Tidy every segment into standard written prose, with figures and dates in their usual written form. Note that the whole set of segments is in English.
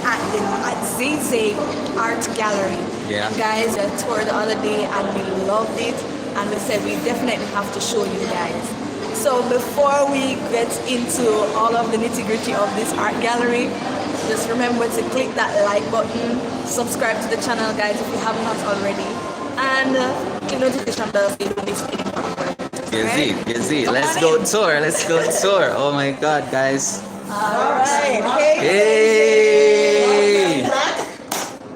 at ZZ Art Gallery. Yeah. And guys, I toured the other day and we loved it, and we said we definitely have to show you guys. So before we get into all of the nitty-gritty of this art gallery, just remember to click that like button, subscribe to the channel, guys, if you have not already, and click notification bell so you don't miss any more. Yes, let's go tour. Oh my God, guys. Alright. Hey.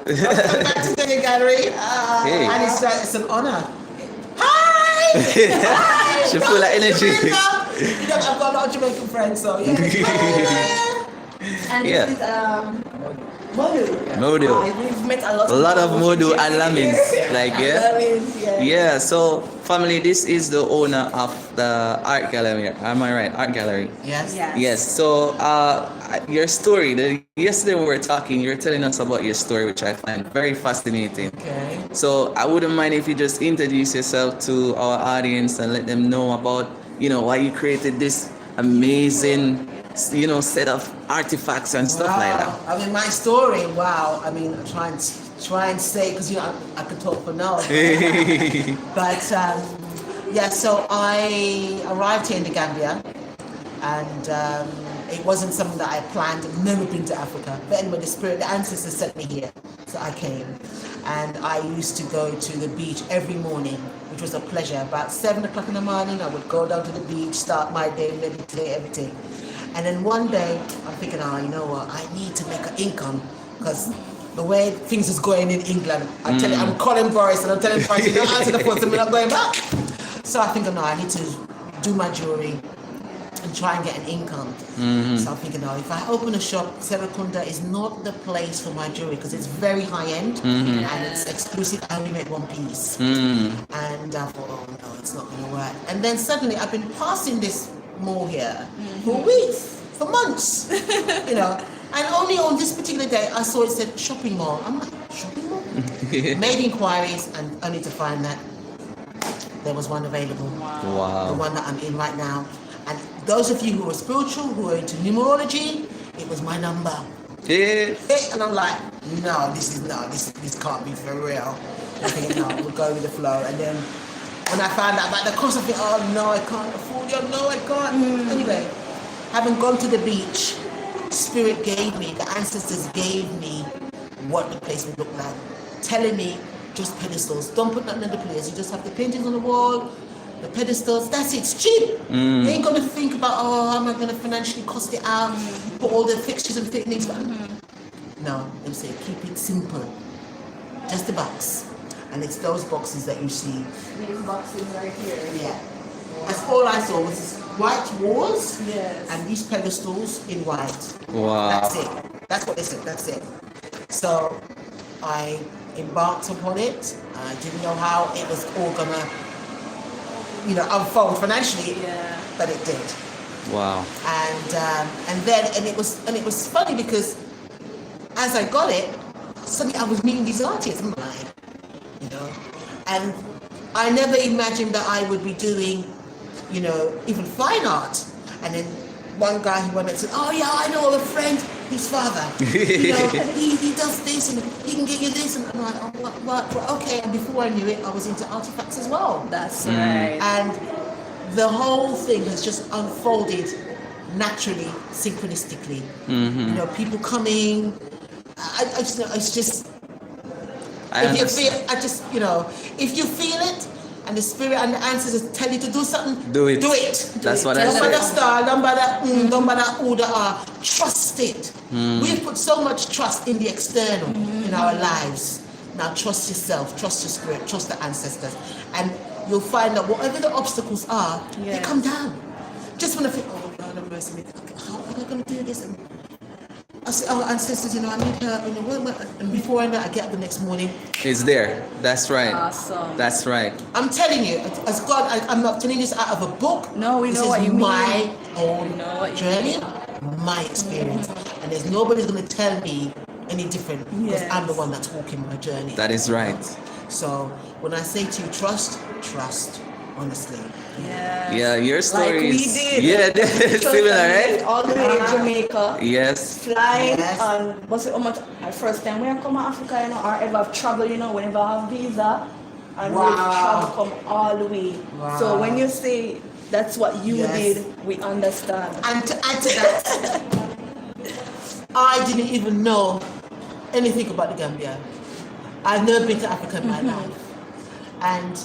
Welcome back to the gallery. Hey. And it's an honor. Hi! She full of energy. You know, I've got a lot of Jamaican friends, so yeah. And Yeah. this is Modu. Modu. We've met a lot of Modu alamins. Like, yeah. Yeah. Yeah, so family, this is the owner of the art gallery. Am I right? Art gallery. Yes. Yes. So your story, yesterday we were talking, you were telling us about your story, which I find very fascinating. Okay. So I wouldn't mind if you just introduce yourself to our audience and let them know about, why you created this amazing, set of artifacts and stuff like that. I mean, my story, wow. I mean, try and say, because, I could talk for now. But, yeah, so I arrived here in the Gambia, and it wasn't something that I planned. I've never been to Africa. But anyway, the ancestors sent me here, so I came. And I used to go to the beach every morning, which was a pleasure. About 7 o'clock in the morning, I would go down to the beach, start my day, meditate, everything. And then one day, I'm thinking, you know what, I need to make an income, because the way things is going in England, I'm calling Boris and I'm telling Boris, you don't answer the phone, so I'm not going back. So I think, no, I need to do my jewelry and try and get an income. So I'm thinking, if I open a shop, Serakunda is not the place for my jewelry, because it's very high end and it's exclusive. I only make one piece. And I thought, no, it's not going to work. And then suddenly I've been passing this mall here for weeks, for months, and only on this particular day I saw it said shopping mall. I'm like, shopping mall? Made inquiries and only to find that there was one available. Wow. The one that I'm in right now. And those of you who are spiritual, who are into numerology, it was my number. Yeah. And I'm like, no, this can't be for real. I'm thinking, no, we'll go with the flow. And then when I found out about the cost, I think, oh no, I can't afford it. No, I can't. Anyway, having gone to the beach, Spirit gave me, the ancestors gave me what the place would look like, telling me just pedestals. Don't put nothing in the place. You just have the paintings on the wall, the pedestals. That's it. It's cheap. You ain't gonna think about, how am I gonna financially cost it out? Put all the fixtures and things. No, they say keep it simple. Just the box. And it's those boxes that you see. These boxes right here. Yeah. That's all I saw was white walls and these pedestals in white. Wow. That's it. That's what they said. That's it. So I embarked upon it. I didn't know how it was all gonna, unfold financially, but it did. Wow. And it was funny because as I got it, suddenly I was meeting these artists. I'm like, and I never imagined that I would be doing, even fine art. And then one guy who went and said, oh yeah, I know a friend, his father. He does this and he can get you this. And I'm like, oh, what? Okay. And before I knew it, I was into artifacts as well. That's right. And the whole thing has just unfolded naturally, synchronistically. People coming. It's just. If you feel it, and the spirit and the ancestors tell you to do something, do it. That's what I Don't say. bother star, don't bother order. Trust it. We've put so much trust in the external in our lives. Now trust yourself, trust your spirit, trust the ancestors, and you'll find that whatever the obstacles are, they come down. Just when I think, oh God, have mercy, how am I going to do this? And I say, oh, ancestors, I need her. And before I know, I get up the next morning. It's there. That's right. Awesome. That's right. I'm telling you, as God, I'm not telling this out of a book. No, we know what you mean. mean. My own journey, my experience. And there's nobody's going to tell me any different because I'm the one that's walking my journey. That is right. So when I say to you, trust. honestly. Yeah, your story Like we is did. similar, right? All the way to Jamaica. Yes. Flying Yes. and was it almost our first time we have come to Africa, you know, or ever have traveled, you know, whenever I have visa and we travel come all the way. So when you say that's what you Yes. did, we understand. And to add to that, I didn't even know anything about the Gambia. I've never been to Africa in my life. And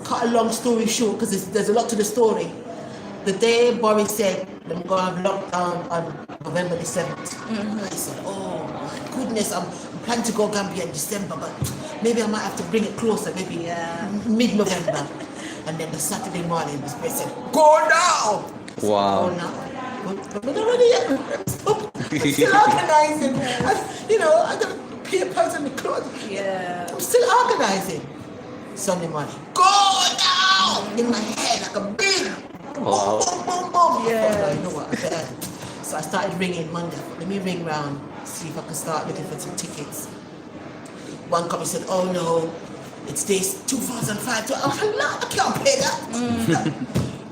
cut a long story short, because there's a lot to the story. The day Boris said, I'm going to have lockdown on November the 7th, I said, oh my goodness, I'm planning to go Gambia in December, but maybe I might have to bring it closer, maybe mid-November. And then the Saturday morning, this place said, go now! Wow. Go now. But we're not ready yet. I'm still organizing. I got papers and the clothes. Yeah. I'm still organizing. Sunday morning, go now! In my head, like a big Wow. boom, boom, boom. Yeah. I thought, you know what, I better. So I started ringing Monday. Let me ring round, see if I can start looking for some tickets. One company said, oh no, it's days 2005. I was like, no, I can't pay that.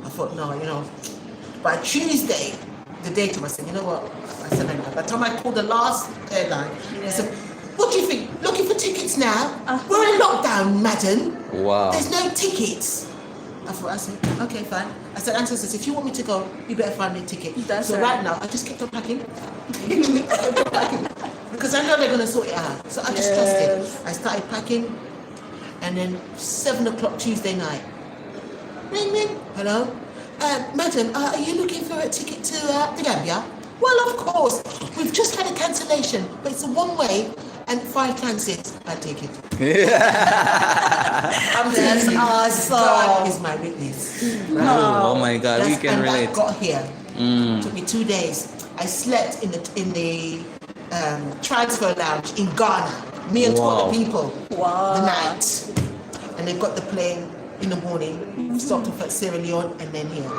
I thought, no, By Tuesday, the day to myself, you know what? I said, by the time I called the last airline, I said, what do you think? Looking for tickets now? We're in lockdown, madam. Wow. There's no tickets. I said, okay, fine. I said, Anton says, if you want me to go, you better find me a ticket. That's right now, I just kept on packing. Because I know they're going to sort it out. So I just trusted. I started packing. And then 7 o'clock Tuesday night. Ring, ring. Hello? Madam, are you looking for a ticket to the Gambia? Well, of course. We've just had a cancellation, but it's a one-way and 5 transits. I take it. I'm That's awesome. God is my witness. Right? Oh my God, we can relate. I got here. Took me 2 days. I slept in the transfer lounge in Ghana. Me and 12 people. Wow. The night. And they got the plane in the morning. Stopped off at Sierra Leone and then here.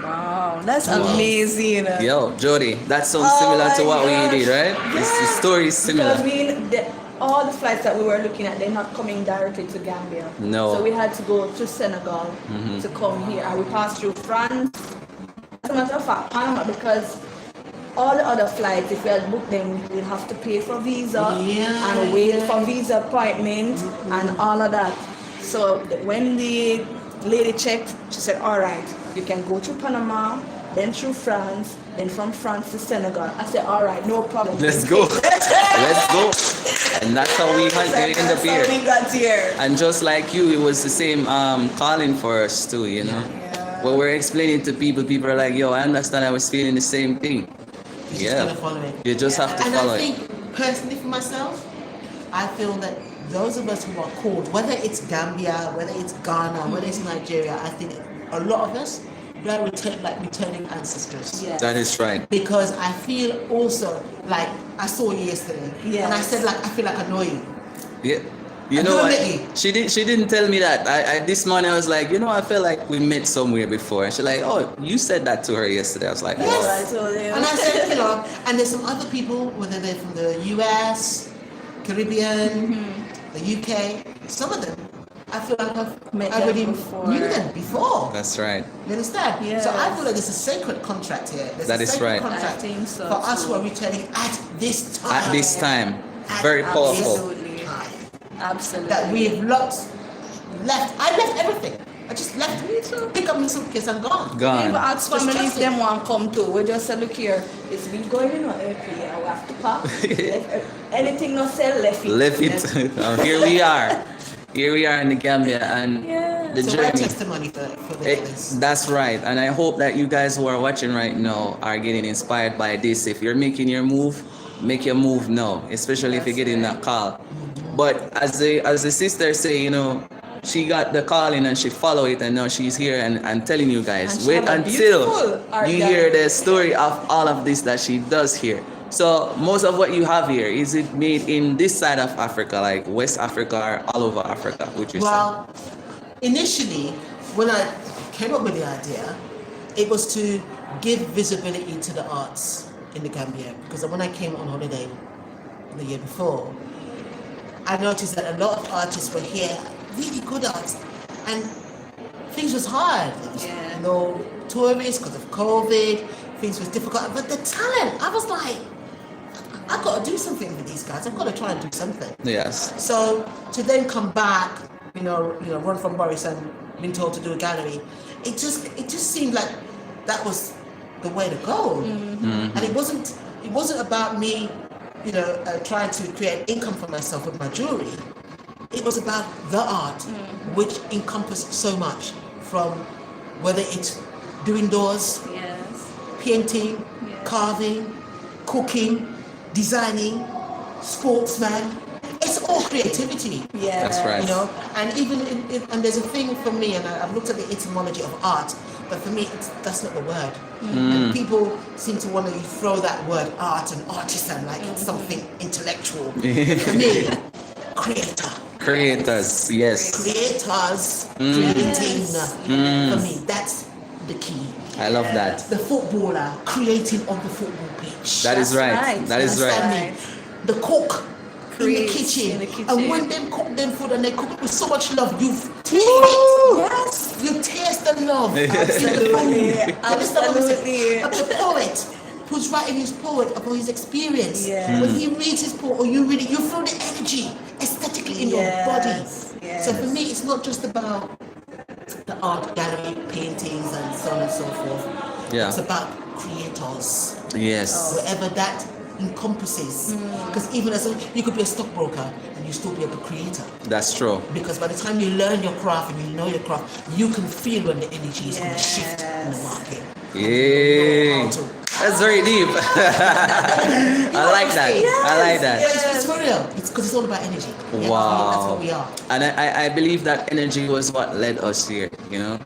Wow, that's amazing. Yo, Jody, that sounds similar to what we did, right? Yeah. The story is similar. Because all the flights that we were looking at, they're not coming directly to Gambia. No. So we had to go to Senegal to come here. And we passed through France. As a matter of fact, Panama, because all the other flights, if we had booked them, we'd have to pay for visa and wait for visa appointment and all of that. So when the lady checked, she said, all right, you can go through Panama, then through France, then from France to Senegal. I said, all right, no problem. Let's go. Let's go. And that's how we end up That's here. how we got here. And just like you, it was the same calling for us too, you know. Yeah. When we're explaining to people are like, yo, I understand, I was feeling the same thing. You just gotta follow it. You just have to And follow I it. think, personally for myself, I feel that those of us who are called, whether it's Gambia, whether it's Ghana, whether it's Nigeria, I think a lot of us, we are returning ancestors. Yes. That is right. Because I feel also like I saw you yesterday, and I said I feel like I know you. Yeah. You know what? She didn't tell me that. I this morning I was like, I felt like we met somewhere before. And she's like, oh, you said that to her yesterday. I was like, Yes. I told you. And I said, and there's some other people, whether they're from the US, Caribbean, the UK, some of them, I feel like I already knew them before. That's right. You understand? Yes. So I feel like there's a sacred contract here. There's That a is sacred right. contract I think so, for us too. who are returning at this time. At this time. At Very this powerful. Absolutely. time. Absolutely. That we've left. I left everything. I just left. Pick up my suitcase and gone. Gone. Even ask Just families trust it. them want come too. We just say, look here, it's been going on every year. We have to pack. Anything not sell, left it. Left it. Here we are. Here we are in the Gambia and the So we're journey. testimony for the others. That's right. And I hope that you guys who are watching right now are getting inspired by this. If you're making your move, make your move now, especially if you're getting that call. But as the sister say, she got the calling and she followed it and now she's here and telling you guys. And she Wait have a until beautiful art you hear gallery. the story of all of this that she does here. So most of what you have here, is it made in this side of Africa, like West Africa or all over Africa, would you say? Well, initially, when I came up with the idea, it was to give visibility to the arts in the Gambia. Because when I came on holiday the year before, I noticed that a lot of artists were here, really good artists. And things was hard. There was Yeah. no tourists because of COVID. Things was difficult, but the talent, I was like, I've got to do something with these guys. I've got to try and do something. Yes. So to then come back, run from Boris and been told to do a gallery, it just seemed like that was the way to go. And it wasn't about me, trying to create income for myself with my jewelry. It was about the art, which encompassed so much, from whether it's doing doors, Yes. painting, Yeah. carving, cooking, designing, sportsman. It's all creativity. Yeah. That's right. And even and there's a thing for me, and I've looked at the etymology of art, but for me, that's not the word. And people seem to want to throw that word art and artisan like it's something intellectual. For me, creator. Creators, yes. Creators creating. For me, that's the key. I love that. The footballer creating on the football pitch. That is right. right. That is Understand right. me? The cook in the, Creates kitchen. in the kitchen. And when they cook them food and they cook it with so much love, you taste it. Yes. You taste the love. Absolutely. Absolutely. But the poet who's writing his poem about his experience. Yes. When he reads his poem, or you read it, you feel the energy aesthetically in your body. Yes. So for me, it's not just about the art gallery, paintings, and so on and so forth. Yeah. It's about creators, Yes. wherever that encompasses. Because even you could be a stockbroker and you still be a creator. That's true. Because by the time you learn your craft and you know your craft, you can feel when the energy is going to shift in the market. Yeah. That's very deep. I like that. I like that. Yeah, it's for real. It's because it's all about energy. Yeah, Wow. that's what we are. And I believe that energy was what led us here, Yeah.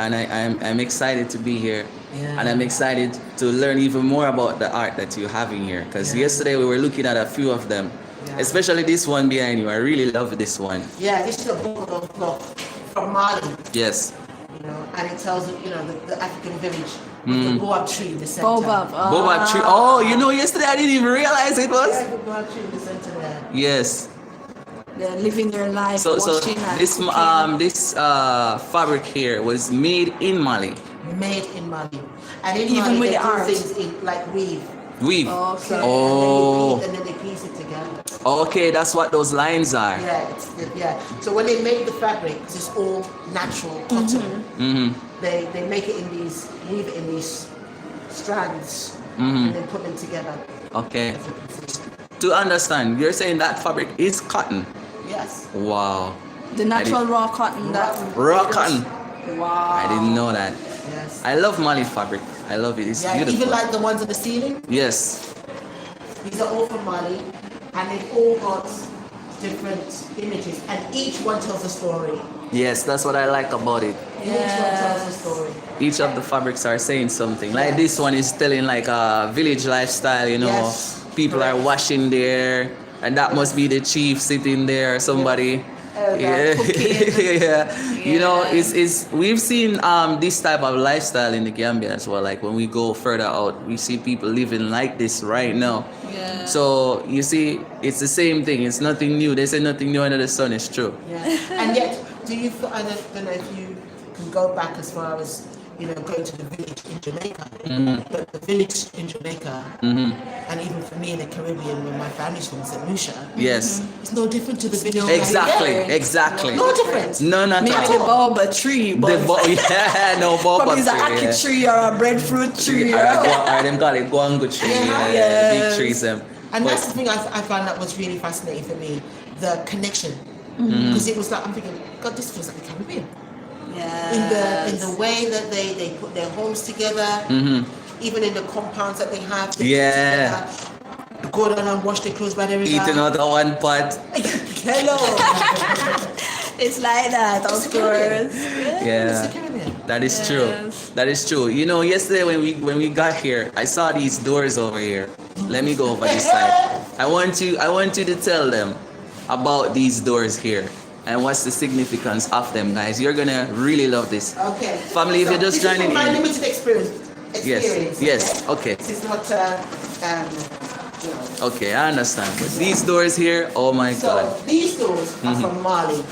and I'm excited to be here. Yeah. And I'm excited to learn even more about the art that you have in here. Because Yeah. yesterday we were looking at a few of them, Yeah. especially this one behind you. I really love this one. Yeah, this is a book from Mali, Yes. and it tells the African village with the boab tree in the center. Boba. Boba tree. Oh, yesterday I didn't even realize it was. Yeah, the boab tree in the center there. Yes. They're living their life. So watching and this cooking. this fabric here was made in Mali. Made in Mali. And in Even Mali, with they the do art. things in like weave. Weave. Okay. Oh. And then they piece it together. Okay, that's what those lines are. Yeah. So when they make the fabric, 'cause it's all natural cotton, Mm-hmm. they make it weave it in these strands, Mm-hmm. and then put them together. Okay. As you can see. To understand, you're saying that fabric is cotton. Yes. Wow. The natural raw cotton. That. Raw cotton. Wow. I didn't know that. Yes. I love Mali fabric. I love it. It's Yeah, beautiful. even like the ones on the ceiling, Yes. these are all from Mali, and they've all got different images, and each one tells a story. Yes, that's what I like about it. Each one tells a story. Each of the fabrics are saying something. Like this one is telling like a village lifestyle, Yes. People are Correct. washing there, and that must be the chief sitting there, somebody. Yeah. cooking. Yeah. It's we've seen this type of lifestyle in the Gambia as well. Like when we go further out, we see people living like this right now. Yeah. So you see, it's the same thing. It's nothing new. They say nothing new under the sun. It's true. Yeah. And yet, do you feel, I don't know if you can go back as far as, going to the village in Jamaica, but the village in Jamaica, and even for me in the Caribbean, when my family's from St. Lucia, Yes. it's no different to the village. Exactly. here. Exactly. No different. No, not Maybe at the all. boba tree, but No boba probably it's a tree, ackee yeah. tree or a breadfruit tree. Or them call it guango tree. Yeah. Yeah, big Yes. trees them. And But- that's the thing I found that was really fascinating for me, the connection. Because it was like, I'm thinking, God, this feels like the Caribbean. In the way that they put their homes together, even in the compounds that they have. They Yeah. put together, go down and wash their clothes by the river. Eating out of one pot. Hello. It's like that, It's of the Caribbean. course. It's Yeah. the Caribbean. That is true. Yes. That is true. Yesterday when we got here, I saw these doors over here. Let me go over this side. I want you to tell them about these doors here and what's the significance of them, guys. You're gonna really love this. Okay. Family, if you're just this is joining from my in. limited experience. Yes. Okay. This is not, Okay, I understand. But these doors here, oh my So God. these doors are from Mali,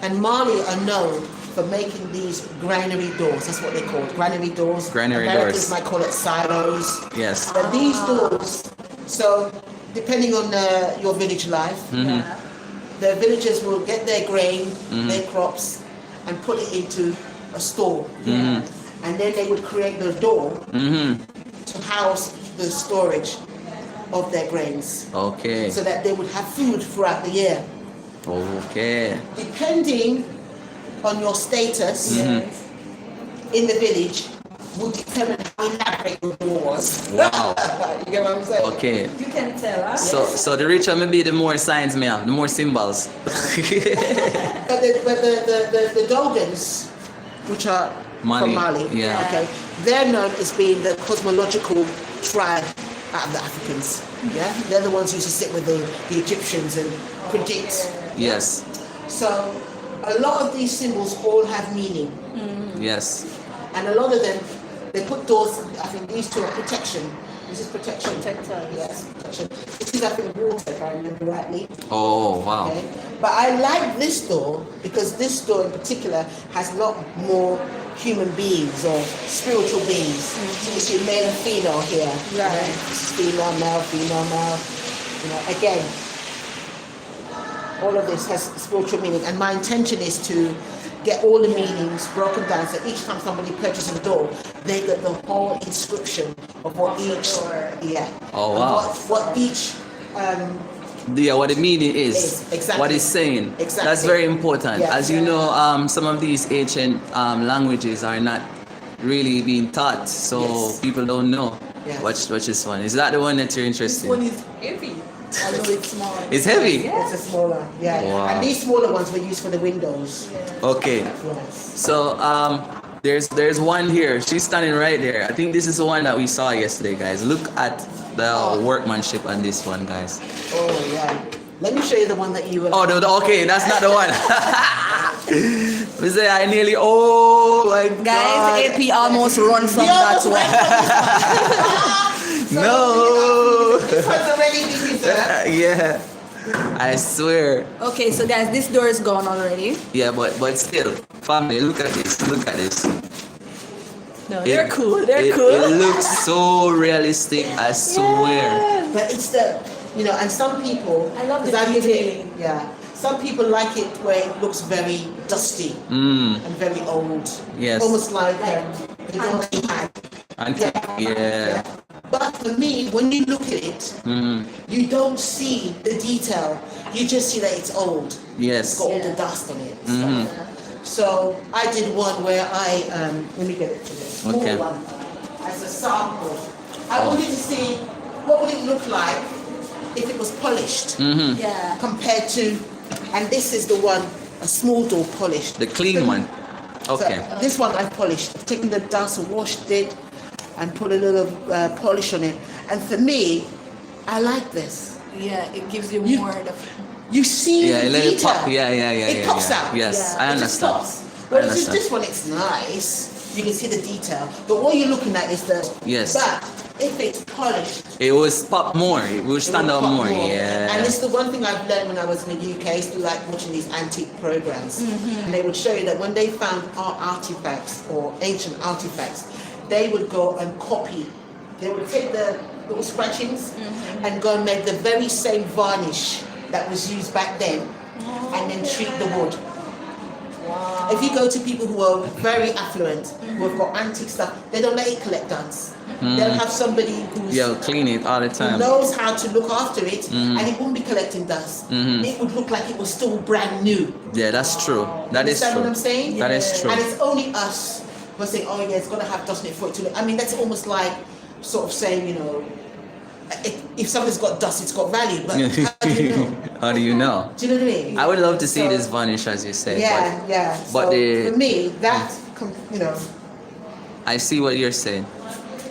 and Mali are known for making these granary doors. That's what they're called, granary doors. Granary Americans doors. might call it silos. Yes. But these doors, so depending on your village life, the villagers will get their grain, their crops, and put it into a store. And then they would create the door to house the storage of their grains. Okay. So that they would have food throughout the year. Okay. Depending on your status in the village would determine how elaborate your door was. Wow. You get what I'm saying? Okay. You can tell us. So the richer me be, the more signs me have, the more symbols. But the Dogons, which are from Mali, yeah. okay, they're known as being the cosmological tribe out of the Africans. Yeah, they're the ones who used to sit with the Egyptians and predict. Yes. So a lot of these symbols all have meaning, Yes. and a lot of them they put doors. I think these two are protection. This is protection. Protector. Yes, protection. This is I think water, if I remember rightly. Oh, wow. Okay. But I like this door because this door in particular has a lot more human beings or spiritual beings. So you see male and female here. Right. This is female, male, female, male. You know, again, all of this has spiritual meaning, and my intention is to get all the meanings broken down so each time somebody purchases a door, they get the whole inscription of what each, Oh, wow. what each Yeah, what the meaning is, exactly. what it's saying. Exactly. That's very important. Yeah. As you know, some of these ancient languages are not really being taught, so Yes. people don't know. Yes. Watch this one. Is that the one that you're interested This one in? is heavy. Although it's small. It's heavy? Yeah. It's a smaller, yeah. Wow. And these smaller ones were used for the windows. Okay. Yes. So there's one here. She's standing right there. I think this is the one that we saw yesterday, guys. Look at the workmanship on this one, guys. Oh yeah. Let me show you the one that you were. Oh, okay, that's not the one. We say I nearly. Oh my God. Guys, AP almost run from Yeah, that that's one. No. This one's already been reserved. Yeah. I swear. Okay, so guys, this door is gone already. Yeah, but still, family, look at this. Look at this. No, they're cool. They're It cool. looks so realistic. I swear. But it's the, you know, and some people. I love the 'cause I've given it- detailing. Yeah. Some people like it where it looks very dusty and very old. Yes. Almost like you know, Antique. Yeah. But for me, when you look at it, you don't see the detail. You just see that it's old. Yes. It's got all the dust on it. and stuff. So I did one where I let me get it to this small Okay. one as a sample. I wanted to see what would it look like if it was polished Yeah. compared to, and this is the one, a small door polished. The clean one. Okay. So this one I've polished. I've taken the dust, washed it, and put a little polish on it. And for me, I like this. Yeah, it gives you You- more of the You see Yeah, the let it detail. pop. Yeah. It pops out. Yes, Yeah. I It just understand. pops. I Whereas understand. this one, it's nice. You can see the detail. But what you're looking at is the. Yes. But if it's polished, It was pop more. It will stand it will out pop more. Yeah. And it's the one thing I've learned when I was in the UK. I used to like watching these antique programs. And they would show you that when they found artifacts or ancient artifacts, they would go and copy. They would take the little scratchings and go and make the very same varnish that was used back then and then treat the wood. If you go to people who are very affluent, who have got antique stuff, they don't let it collect dust. They'll have somebody who's Yeah, clean it all the who time. knows how to look after it, and it won't be collecting dust. It would look like it was still brand new. Yeah, that's true. That is Understand true. what I'm saying? That is true. And it's only us who are saying, oh yeah, it's got to have dust in it for it to look. I mean, that's almost like sort of saying, you know, if something's got dust, it's got value. But how do you know? How do you know? Do you know what I mean? I would love to see So- this vanish, as you said. Yeah, yeah. but so the- for me, that, you know, I see what you're saying.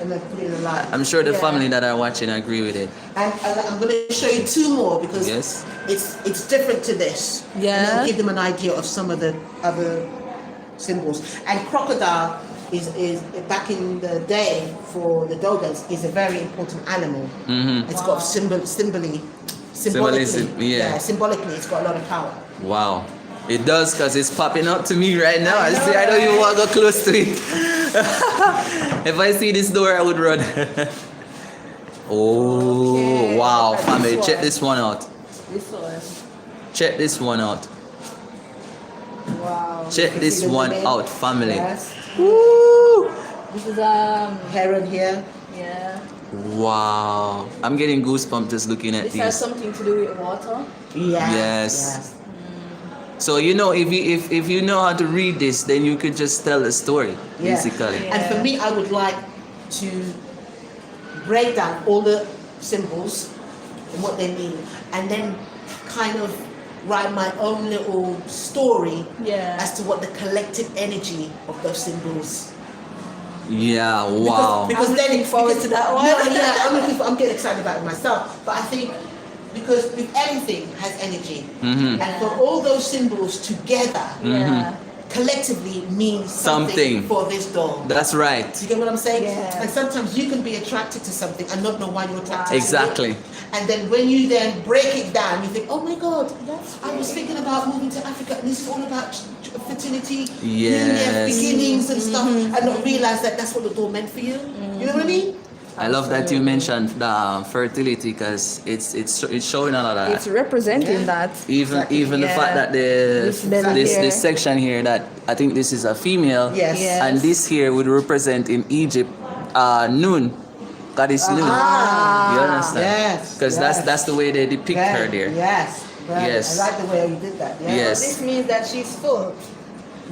and then put it in a line. I'm sure the Yeah. family that are watching agree with it. And I'm going to show you two more because Yes. it's different to this. Yeah. And it'll give them an idea of some of the other symbols. And crocodile is back in the day for the Dogons is a very important animal. It's got symbolically, Symbolism, yeah. symbolically, it's got a lot of power. Wow. It does, because it's popping up to me right now. I see. I don't even want to go close to it. If I see this door, I would run. Oh, Okay, wow, look at family. this Check one. this one out. This one. Check this one out. Wow. Check this see the one women? out, family. Yes. Woo! This is Heron here. yeah. Wow. I'm getting goosebumps just looking at This has these. something to do with water. Yes. So you know, if you know how to read this, then you could just tell the story, Yeah. basically. Yeah. And for me, I would like to break down all the symbols and what they mean, and then kind of write my own little story Yeah. as to what the collective energy of those symbols. Yeah. Wow. Because I'm then looking forward to that one. No, yeah, I'm getting excited about it myself. But I think because with everything has energy, Mhm. and for all those symbols together, Yeah. collectively means Something. something for this door. That's right. Do you get what I'm saying? Yeah. And sometimes you can be attracted to something and not know why you're attracted Exactly. to it. And then when you then break it down, you think, oh my God, That's I was thinking about moving to Africa, and this is all about fertility, Yes. beginnings and stuff, and not realize that that's what the door meant for you. You know what I mean? I love that you mentioned the fertility, because it's showing a lot of It's that. representing Yeah. that. Even the Yeah. fact that This belly this here. section here, that I think this is a female. Yes. Yes. And this here would represent in Egypt Nun, goddess Nun. Ah. You understand? Yes, Because yes. that's the way they depict her there. Yes. Right. Yes. I like the way you did that. Yeah. Yes. This means that she's full.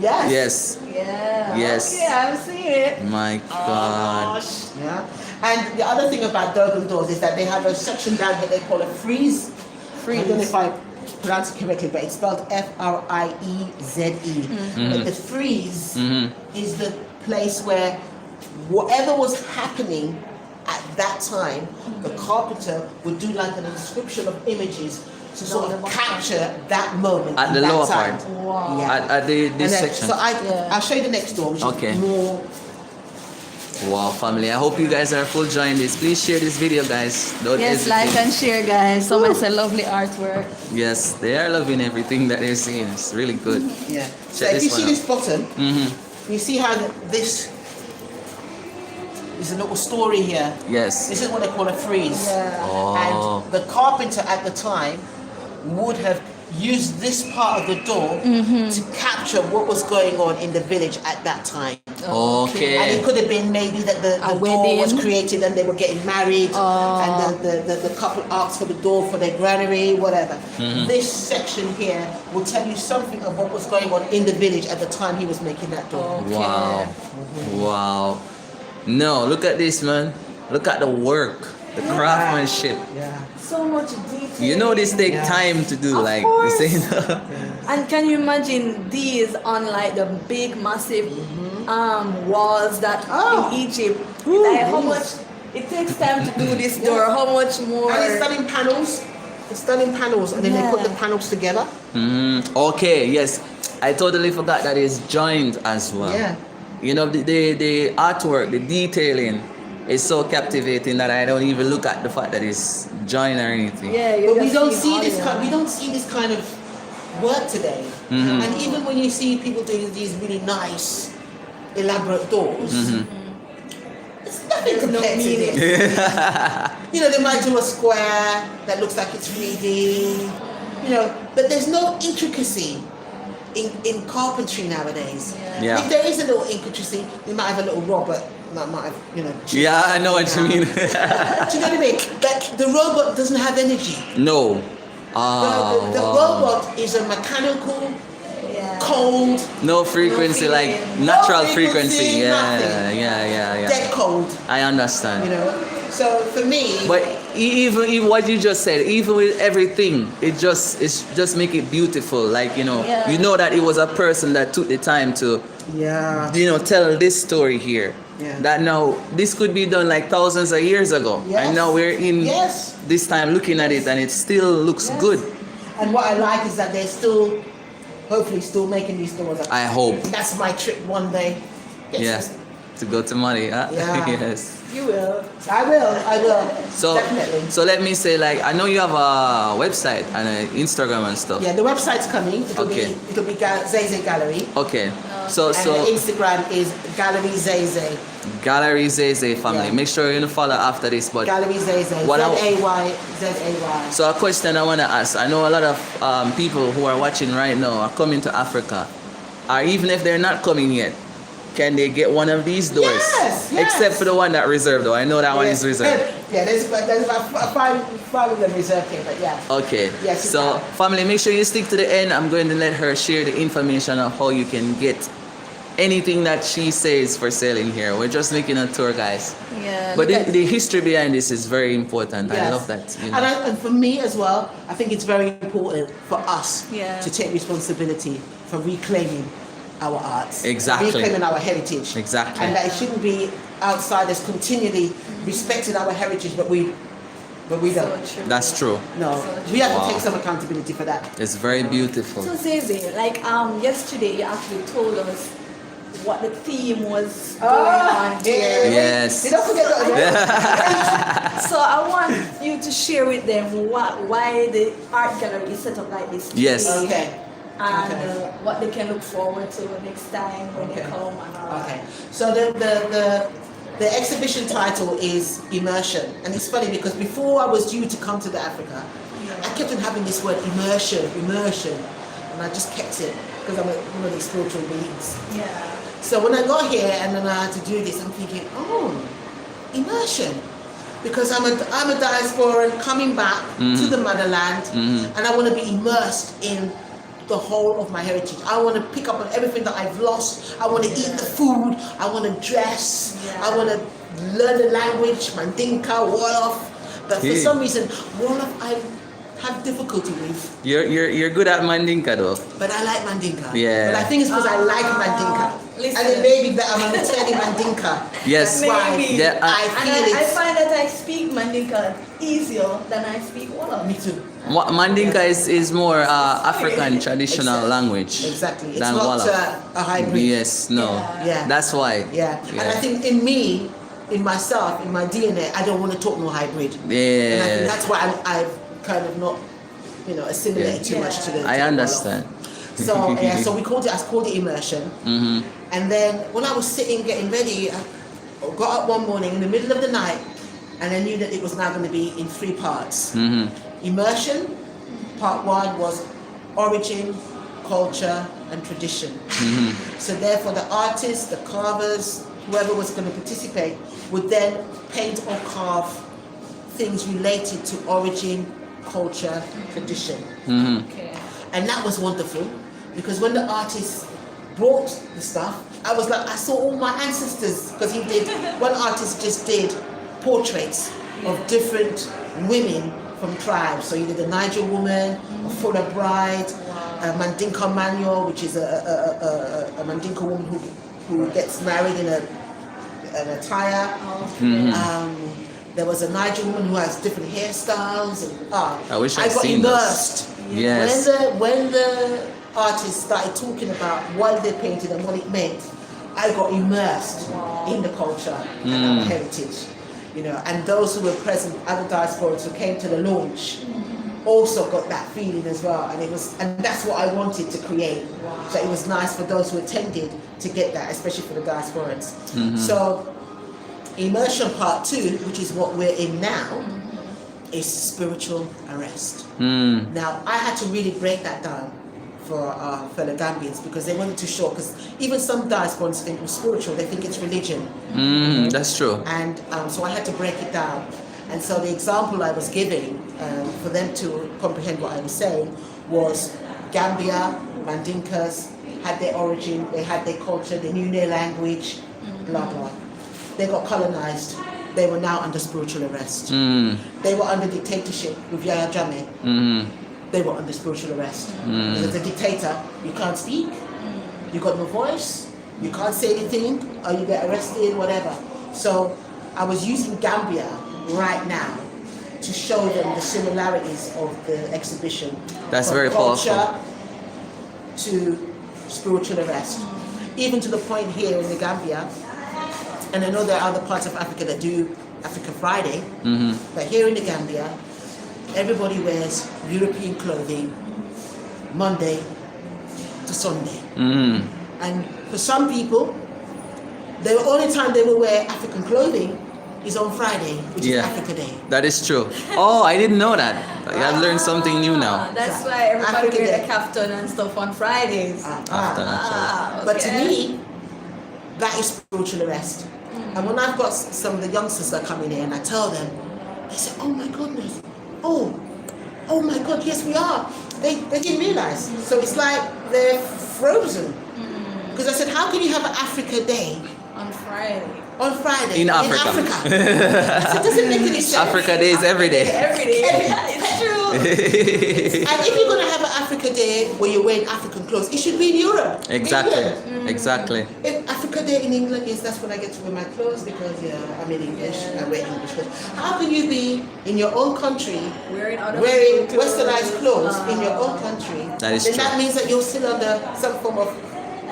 Yes. Yes. Yeah. Yes. Okay, I'm seeing it. My God. Yeah. And the other thing about Dogon doors is that they have a section down here they call a frieze. I don't know if I pronounce it correctly, but it's spelled Frieze. But the frieze is the place where whatever was happening at that time, the carpenter would do like a description of images to sort of capture that moment At in the that lower time. part. Wow. Yeah. At this And then- section. So Yeah. I'll show you the next door, which Okay. is more. Wow, family. I hope you guys are full join this. Please share this video, guys. Don't Yes, hesitate. like and share, guys. So much a lovely artwork. Yes, they are loving everything that they're seeing. It's really good. Yeah. So Check if this you see one this bottom, Mm-hmm. you see how this is a little story here. Yes. This is what they call a frieze. Yeah. Oh. And the carpenter at the time would have used this part of the door to capture what was going on in the village at that time. And Okay. it could have been maybe that the A door was wedding. created and they were getting married, and the couple asked for the door for their granary, whatever. This section here will tell you something of what was going on in the village at the time he was making that door. Okay. Wow. Wow. No, look at this, man. Look at the work, the craftsmanship. Yeah. So much detail. You know this take Yeah. time to do, Of like course. you say. And can you imagine these on like the big massive walls that Oh. in Egypt? Like how much it takes time to do this door? How much more? And it's done in panels. It's done in panels, and then they put the Yeah. panels together. Okay, yes. I totally forgot that it's joined as well. Yeah. You know, the artwork, the detailing is so captivating that I don't even look at the fact that it's joined or anything. Yeah, you But we just don't see see all this the- kind. We don't see this kind of work today. And even when you see people doing these really nice, elaborate doors, it's nothing There's no compared to meaning. this. You know, they might do a square that looks like it's 3D. You know, but there's no intricacy in carpentry nowadays. Yeah. If there is a little intricacy, they might have a little robot that might have, you know. Yeah, I know what you mean. Do you know what I mean? But the robot doesn't have energy. No. The Wow. robot is a mechanical, Yeah. cold, No frequency, No like feeling. natural No frequency. frequency, Yeah, nothing. yeah. dead cold. I understand. You know. So for me, But even what you just said, even with everything, it's just make it beautiful. Like, you know, Yeah. you know that it was a person that took the time to, yeah, you know, tell this story here. Yeah. That now this could be done like thousands of years ago, Yes. and now we're in Yes. this time looking at it, and it still looks Yes. good. And what I like is that they're still, hopefully, still making these doors. I hope. That's my trip one day. Get Yeah. some to go to Mali, huh? Yeah. Yes. You will. I will. So, Definitely. so let me say, like, I know you have a website and an Instagram and stuff. Yeah, the website's coming. Okay. It'll be Zeze Gallery. Okay. So, And so the Instagram is Gallery Zeze. Gallery Zeze family. Yeah. Make sure you follow after this. But Gallery Zeze. What I- Z-A-Y. so a question I want to ask. I know a lot of people who are watching right now are coming to Africa, or even if they're not coming yet, can they get one of these doors? Yes. Except for the one that reserved, though. I know that one is reserved. Yeah, there's about five of them reserved here, but yeah. Okay. Yes, you So, can. family, make sure you stick to the end. I'm going to let her share the information of how you can get anything that she says for selling here. We're just making a tour, guys. Yeah. But the history behind this is very important. I Yes. love that. You know. And for me as well, I think it's very important for us Yeah. to take responsibility for reclaiming our arts. Exactly. Reclaiming our heritage. Exactly. And that it shouldn't be outsiders continually respecting our heritage, but we don't. So true. That's true. No, we have Wow. to take some accountability for that. It's very beautiful. So Zeze, like yesterday you actually told us what the theme was going on here. Yes. You don't forget that. So I want you to share with them why the art gallery is set up like this. Yes. today, Okay. And Okay. what they can look forward to next time when they Okay. come and all that. Okay. So the exhibition title is Immersion, and it's funny because before I was due to come to the Africa, I kept on having this word immersion, and I just kept it because I'm one of these spiritual beings. Yeah. So when I got here and then I had to do this, I'm thinking, oh, immersion. Because I'm a diaspora coming back to the motherland, and I want to be immersed in the whole of my heritage. I want to pick up on everything that I've lost. I want to eat the food. I want to dress. Yeah. I want to learn the language, Mandinka, Wolof. But for Yeah. some reason, Wolof I have difficulty with. You're good at Mandinka, though. But I like Mandinka. Yeah. But I think it's because I like Mandinka. Listen. And it may be that I'm a returning Mandinka. Yes. That's why Maybe. Yeah, I And feel I it. find that I speak Mandinka easier than I speak Wolof. Me too. Mandinka is more African traditional language. Exactly. It's than not Wolof. a hybrid. Yes, no. Yeah. That's why. Yeah. And I think in me, in myself, in my DNA, I don't want to talk no hybrid. And I think Yeah. that's why I've kind of not, assimilated too much to the. I to the understand. Wolof. So yeah, so I called it immersion. And then when I was sitting getting ready, I got up one morning in the middle of the night, and I knew that it was now going to be in 3 parts. Immersion, part 1 was origin, culture, and tradition. So therefore, the artists, the carvers, whoever was going to participate, would then paint or carve things related to origin, culture, tradition. Okay. And that was wonderful, because when the artist brought the stuff, I was like, I saw all my ancestors, because one artist just did portraits of different women from tribes. So he did a Niger woman, a Fula bride, a Mandinka Manual, which is a Mandinka woman who gets married in an attire. There was a Niger woman who has different hairstyles. And, I wish I'd got seen immersed. those. Yes. When the artists started talking about what they painted and what it meant, I got immersed in the culture and our heritage. And those who were present, other diasporans who came to the launch, also got that feeling as well. And that's what I wanted to create. So it was nice for those who attended to get that, especially for the diasporans. So immersion part 2, which is what we're in now, is spiritual arrest. Now I had to really break that down for our fellow Gambians, because they wanted to show, because even some diasporans think it's spiritual, they think it's religion. That's true. And so I had to break it down. And so the example I was giving for them to comprehend what I was saying was Gambia, Mandinkas had their origin, they had their culture, they knew their language, blah blah. They got colonized. They were now under spiritual arrest. They were under dictatorship with Yahya Jammeh. They were under spiritual arrest. As a dictator, you can't speak, you got no voice, you can't say anything, or you get arrested, whatever. So I was using Gambia right now to show them the similarities of the exhibition. That's from very culture powerful. to spiritual arrest. Even to the point here in the Gambia, and I know there are other parts of Africa that do African Friday, but here in the Gambia, everybody wears European clothing Monday to Sunday. And for some people, the only time they will wear African clothing is on Friday, which is Africa Day. That is true. Oh, I didn't know that. I've learned something new now. That's why everybody Africa wear Day. the kaftan and stuff on Fridays. But to me, that is spiritual arrest. And when I've got some of the youngsters that come in here and I tell them, they say, oh my goodness, oh my God, yes we are. They didn't realize. So it's like they're frozen. Because I said, how can you have an Africa Day On Friday. on Friday In Africa. So it doesn't make any sense. Africa Day is every day. Every day. It's true. And if you're going to have an Africa Day where you're wearing African clothes, it should be in Europe. Exactly. England. Exactly. If Africa Day in England is, that's when I get to wear my clothes because I'm in English and I wear English clothes. How can you be in your own country wearing westernized clothes in your own country? That is then true. that means that you're still under some form of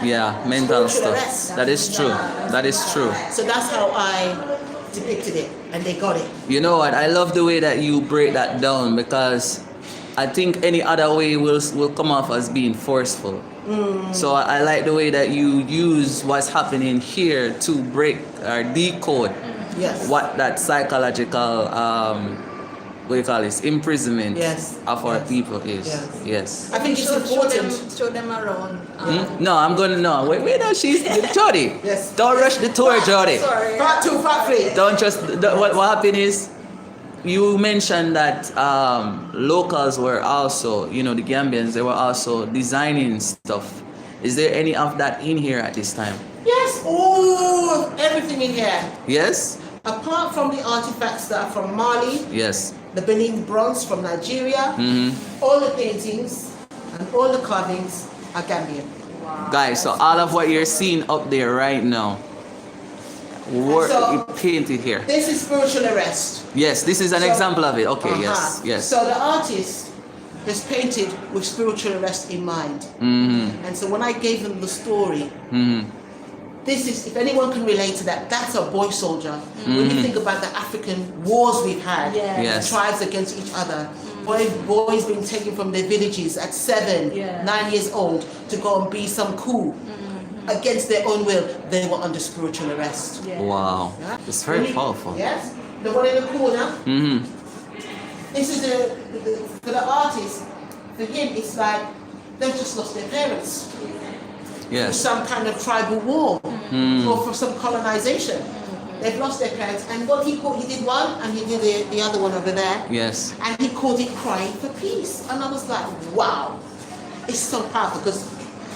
Mental spiritual stuff. arrest. That is true. That is true. So that's how I depicted it, and they got it. You know what? I love the way that you break that down because I think any other way will come off as being forceful. So I like the way that you use what's happening here to break or decode Yes. what that psychological what do you call this, imprisonment Yes. of our Yes. people is. Yes. Yes. I think it's important. Show them around. No, I'm gonna no. Wait, no, she's Jody. Yes. Don't rush the tour, Jody. Sorry. Part 2, part 3. Don't just what happened is you mentioned that locals were also, the Gambians, they were also designing stuff. Is there any of that in here at this time? Yes. Oh, everything in here. Yes? Apart from the artifacts that are from Mali, Yes. the Benin bronze from Nigeria, all the paintings and all the carvings are Gambian. Guys, so all of what you're seeing up there right now, So- painted here. This is spiritual arrest. Yes, this is an So- example of it. Okay, yes, Uh-huh. yes. So the artist is painted with spiritual arrest in mind. And so when I gave them the story, this is, if anyone can relate to that, that's a boy soldier. When you think about the African wars we've had, Yeah. Yes. tribes against each other, boys being taken from their villages at 7, Yeah. 9 years old to go and be some coup against their own will, they were under spiritual arrest. Yeah. Wow. Yeah. It's very When you- powerful. Yes, the one in the corner. Mm-hmm. This is for the artist. For him, it's like they've just lost their parents. Yes. Some kind of tribal war or for some colonization. They've lost their parents, and what he did one, and he did the other one over there, Yes. and he called it crying for peace. And I was like, wow, it's so powerful because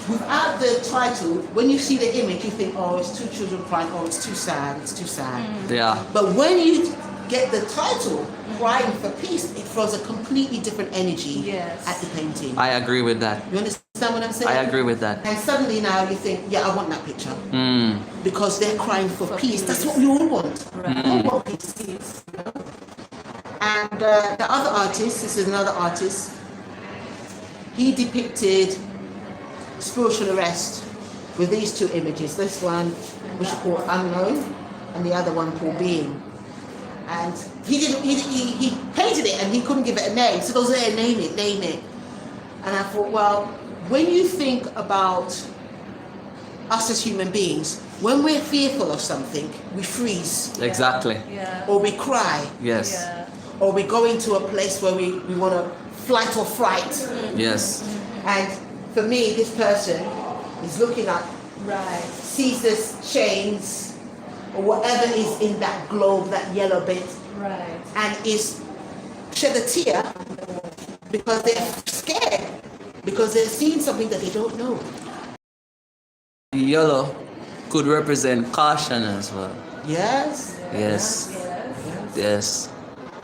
without the title, when you see the image, you think, oh, it's two children crying, oh, it's too sad, it's too sad. Yeah. But when you get the title, crying for peace, it throws a completely different energy Yes. at the painting. I agree with that. You understand what I'm saying? I agree with that. And suddenly now you think, yeah, I want that picture. Because they're crying for peace. peace. That's what we all want. We all want peace. You know? And the other artist, this is another artist, he depicted spiritual arrest with these two images. This one, which is called Unknown, and the other one called Being. And he painted it and he couldn't give it a name. So those there, name it. And I thought, well, when you think about us as human beings, when we're fearful of something, we freeze, Exactly. Yeah. or we cry, Yes. Yeah. or we go into a place where we want to flight or fright. Yes. And for me, this person is looking at Right. Caesar's chains, or whatever is in that globe, that yellow bit, Right. and is shed a tear because they're scared, because they're seeing something that they don't know. Yellow could represent caution as well. Yes. Yes. Yes. Yes.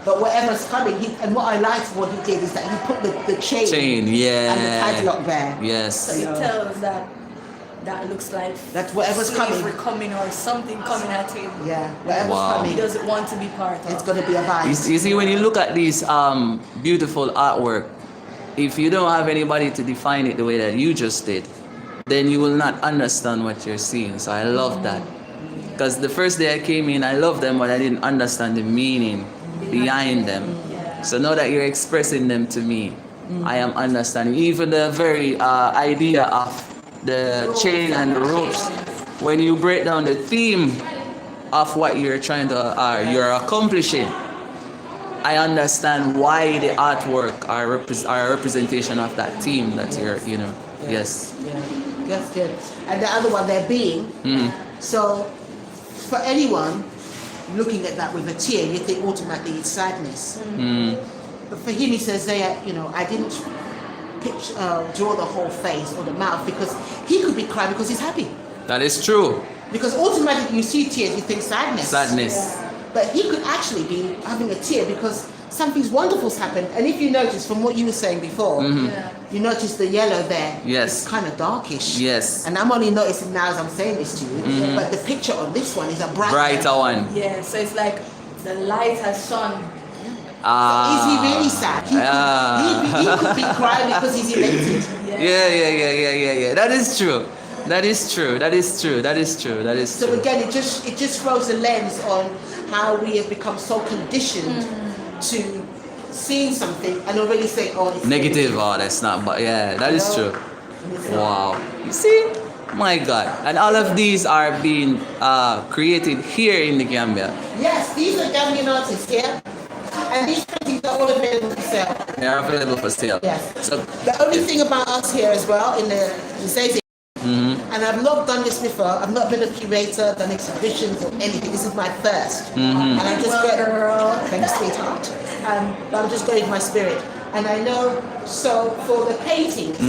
But whatever's coming, and what I liked what he did is that he put the chain, Chain, yeah. and the padlock there. Yes. So it tells that looks like That whatever's slavery coming. coming or something coming at him. Yeah, whatever's Wow. He coming, doesn't want to be part of. it's going to be a vibe. You see, when you look at these beautiful artwork, if you don't have anybody to define it the way that you just did, then you will not understand what you're seeing. So I love that. Because the first day I came in, I loved them, but I didn't understand the meaning behind them. So now that you're expressing them to me, I am understanding. Even the very idea of the chain and the ropes. When you break down the theme of what you're trying to, you're accomplishing, I understand why the artwork are a representation of that theme that you're, you know. Yes. Yeah, that's good. And the other one, they're being. So for anyone looking at that with a tear, you think automatically it's sadness. But for him, he says there, you know, I didn't draw the whole face or the mouth because he could be crying because he's happy. That is true. Because automatically you see tears, you think sadness. Sadness. But he could actually be having a tear because something wonderful's happened. And if you notice from what you were saying before, you notice the yellow there. Yes. It's kind of darkish. Yes. And I'm only noticing now as I'm saying this to you, but the picture on this one is a Brighter one. Yeah, so it's like the light has shone. Is he really sad? He could be crying because he's elected. Yeah. That is true. That is true. So again, it just throws a lens on how we have become so conditioned to seeing something and already saying, oh, it's negative. Oh, that's not. But yeah, that is true. Wow. You see, my God, and all of these are being created here in the Gambia. Yes, these are Gambian artists here, and these paintings are all available for sale. They are available for sale. Yes. So The only thing about us here as well in the Zaze, and I've not done this before. I've not been a curator, done exhibitions or anything. This is my first, and I'm just going. Thanks, sweetheart. I'm just going with my spirit, and I know. So for the paintings,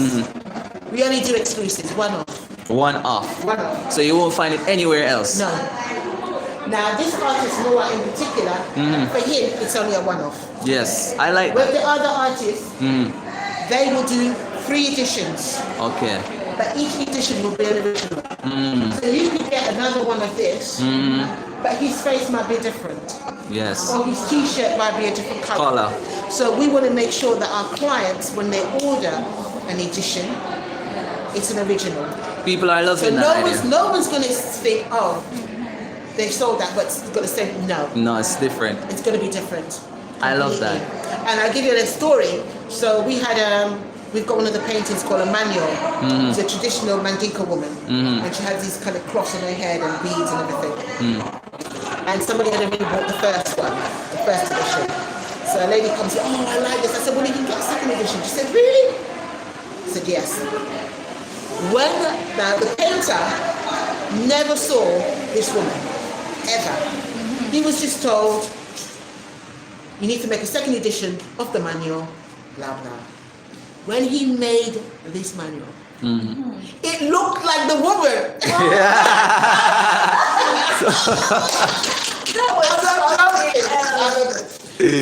we only do exclusives, one off. One off. So you won't find it anywhere else. No. Now this artist Noah in particular, for him it's only a one-off. Yes, I like With that. the other artists, they will do 3 editions. Okay. But each edition will be an original. So you could get another one of this, but his face might be different. Yes. Or his t-shirt might be a different color. So we want to make sure that our clients, when they order an edition, it's an original. People are loving So that idea. no one's going to think, oh, they sold that, but it's going to say no. No, it's different. It's going to be different. I love that. And I'll give you a story. So we had we've got one of the paintings called a manual. It's a traditional Mandinka woman, and she has these kind of cross on her head and beads and everything. And somebody had already bought the first one, the first edition. So a lady comes in, oh, I like this. I said, well, you can get a second edition. She said, really? I said, yes. When the painter never saw this woman, ever. He was just told, you need to make a second edition of the manual, blah, blah. When he made this manual, it looked like the woman.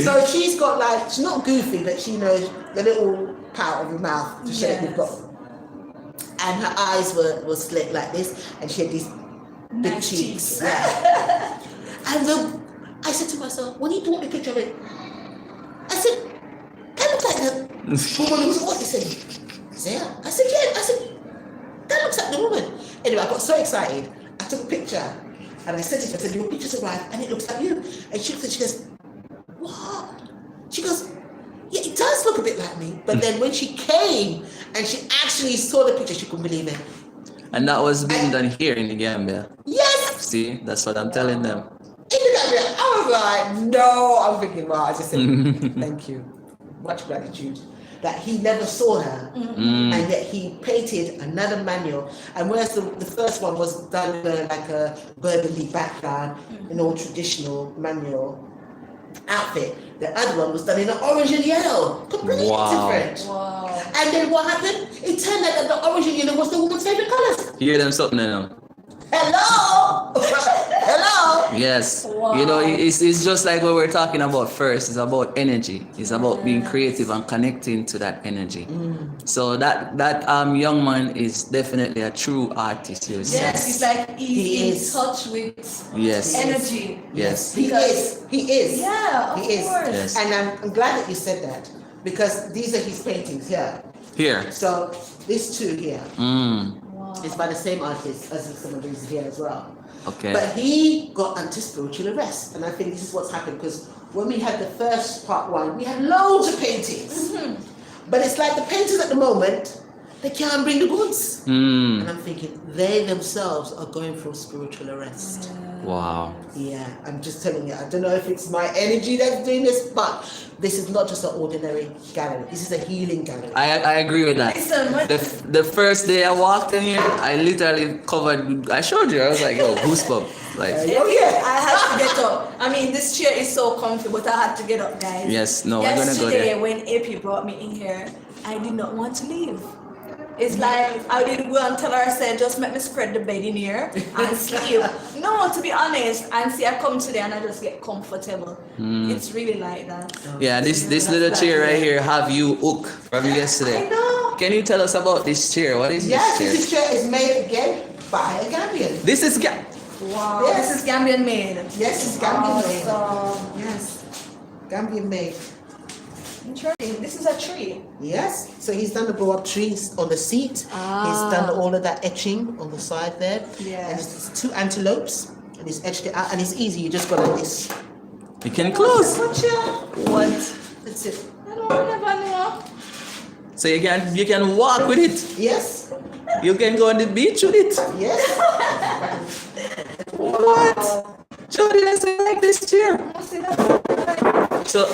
So she's got like, she's not goofy, but she knows the little pout of her mouth to show you've got. And her eyes were slit like this, and she had these big cheeks. Yeah. And I said to myself, when he brought the picture of it, I said, that looks like the woman who's what? He said, Zaya? I said, yeah. I said, that looks like the woman. Anyway, I got so excited. I took a picture and I sent it. I said, your picture's arrived and it looks like you. And she looked and she goes, what? She goes, yeah, it does look a bit like me. But then when she came and she actually saw the picture, she couldn't believe it. And that was being done here in the Gambia. Yes! See, that's what I'm telling them. In the Gambia, I was like, no. I'm thinking, well, I just said, thank you. Much gratitude. That he never saw her, and yet he painted another manual. And whereas the first one was done like a burgundy background, an old traditional manual outfit, the other one was done in an orange and yellow, completely different. Wow. And then what happened? It turned out that the orange and yellow was the woman's favorite colors. Hear them something now. Hello, hello. Yes. Wow. You know, it's just like what we were talking about first. It's about energy. It's about being creative and connecting to that energy. So that young man is definitely a true artist. Yes, it's like he's in touch with energy. Yes. He is. Yeah, of he is. course. Yes. And I'm glad that you said that, because these are his paintings here. Here. So these two here. It's by the same artist as some of these here as well. Okay. But he got into spiritual arrest, and I think this is what's happened because when we had the first part one, we had loads of paintings. But it's like the painters at the moment, they can't bring the goods. And I'm thinking, they themselves are going through spiritual arrest. Wow. Yeah, I'm just telling you, I don't know if it's my energy that's doing this, but this is not just an ordinary gallery. This is a healing gallery. I agree with that. Listen, The first day I walked in here, I literally covered. I showed you. I was like, yo, goosebumps. Like, Oh, yeah. I had to get up. I mean, this chair is so comfy, but I had to get up, guys. yes, no, we're gonna go Yesterday, there. when AP brought me in here, I did not want to leave. It's like I didn't go and tell her, I said, just let me spread the bed in here and sleep. No, to be honest, and see, I come today and I just get comfortable. It's really like that. Yeah, this little chair right here have you hook from yesterday. I know. Can you tell us about this chair? What is Yes, this this chair? chair is made again by a Gambian. This is Wow, Yes. this is Gambian made. Yes, it's Gambian made. Awesome. Yes, Gambian made. Interesting. This is a tree. Yes, so he's done the blow up trees on the seat. He's done all of that etching on the side there. Yes. And it's two antelopes, and he's etched it out, and it's easy. You just go like this. You can close. What? That's it. I never knew. So you can walk with it. Yes, You can go on the beach with it. yes. What? Jody, let's like this chair. So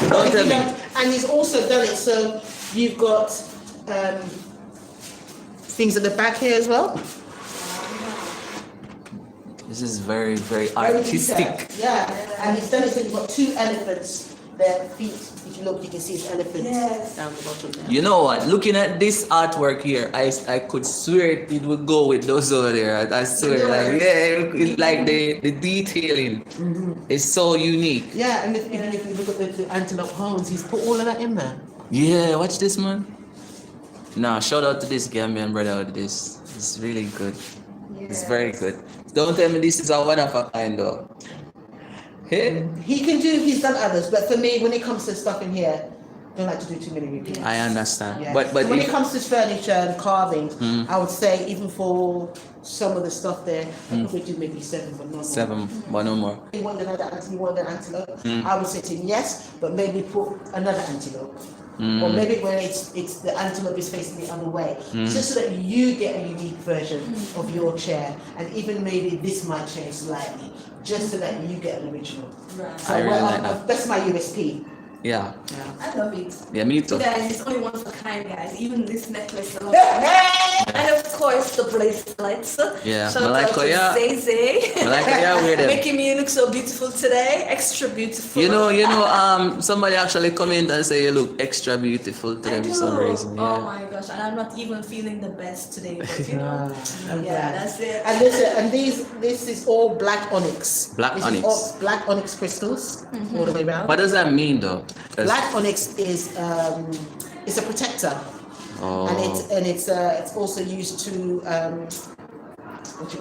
don't tell me. And he's also done it so you've got things at the back here as well. This is very, very Very artistic. detailed. Yeah, and he's done it so you've got two elephants. Their feet, if you look, you can see it's elephants Yes. down the bottom there. You know what? Looking at this artwork here, I could swear it would go with those over there. I swear, like it's like the detailing is so unique. Yeah, and even if you look at the antelope horns, he's put all of that in there. Yeah, watch this, man. Nah, shout out to this Gambian brother with this. It's really good. It's very good. Don't tell me this is a one of a kind though. Hey? He's done others, but for me, when it comes to stuff in here, I don't like to do too many repeats. I understand. Yeah. But So when if- it comes to furniture and carving, I would say even for some of the stuff there, I probably do maybe 7, but not more. 7, but no more. You want another antelope? I would say to him yes, but maybe put another antelope. Or maybe when it's the antelope is facing the other way, just so that you get a unique version of your chair, and even maybe this might change slightly, just so that you get an original. Right. So I really like that. that's my USP. Yeah. I love it. Yeah, me too. Guys, it's only one of a kind, guys. Even this necklace. And of course, the bracelets. Yeah, Shout out Malika, to yeah. Zay. Malika, yeah, wear them. Making me look so beautiful today. Extra beautiful. You know, somebody actually comment and say you look extra beautiful today for some reason. Oh Yeah. my gosh, and I'm not even feeling the best today, but you know, I'm yeah, glad. that's it. And listen, and this is all black onyx. Black This onyx. Is all black onyx crystals all the way around. What does that mean though? 'Cause- Black onyx is it's a protector, Oh. and it's also used to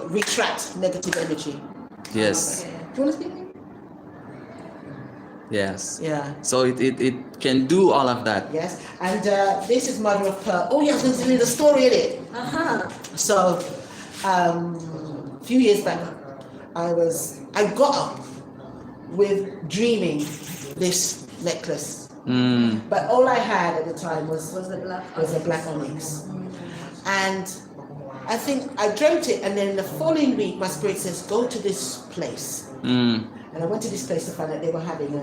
retract negative energy. Yes. Do you want to speak? Yes. Yeah. So it can do all of that. Yes. And this is mother of pearl. Oh yeah, I was going to tell you the story in it. So, a few years back, I got up with dreaming this necklace. But all I had at the time was a black onyx. And I think I dreamt it, and then the following week, my spirit says, go to this place. And I went to this place to find out they were having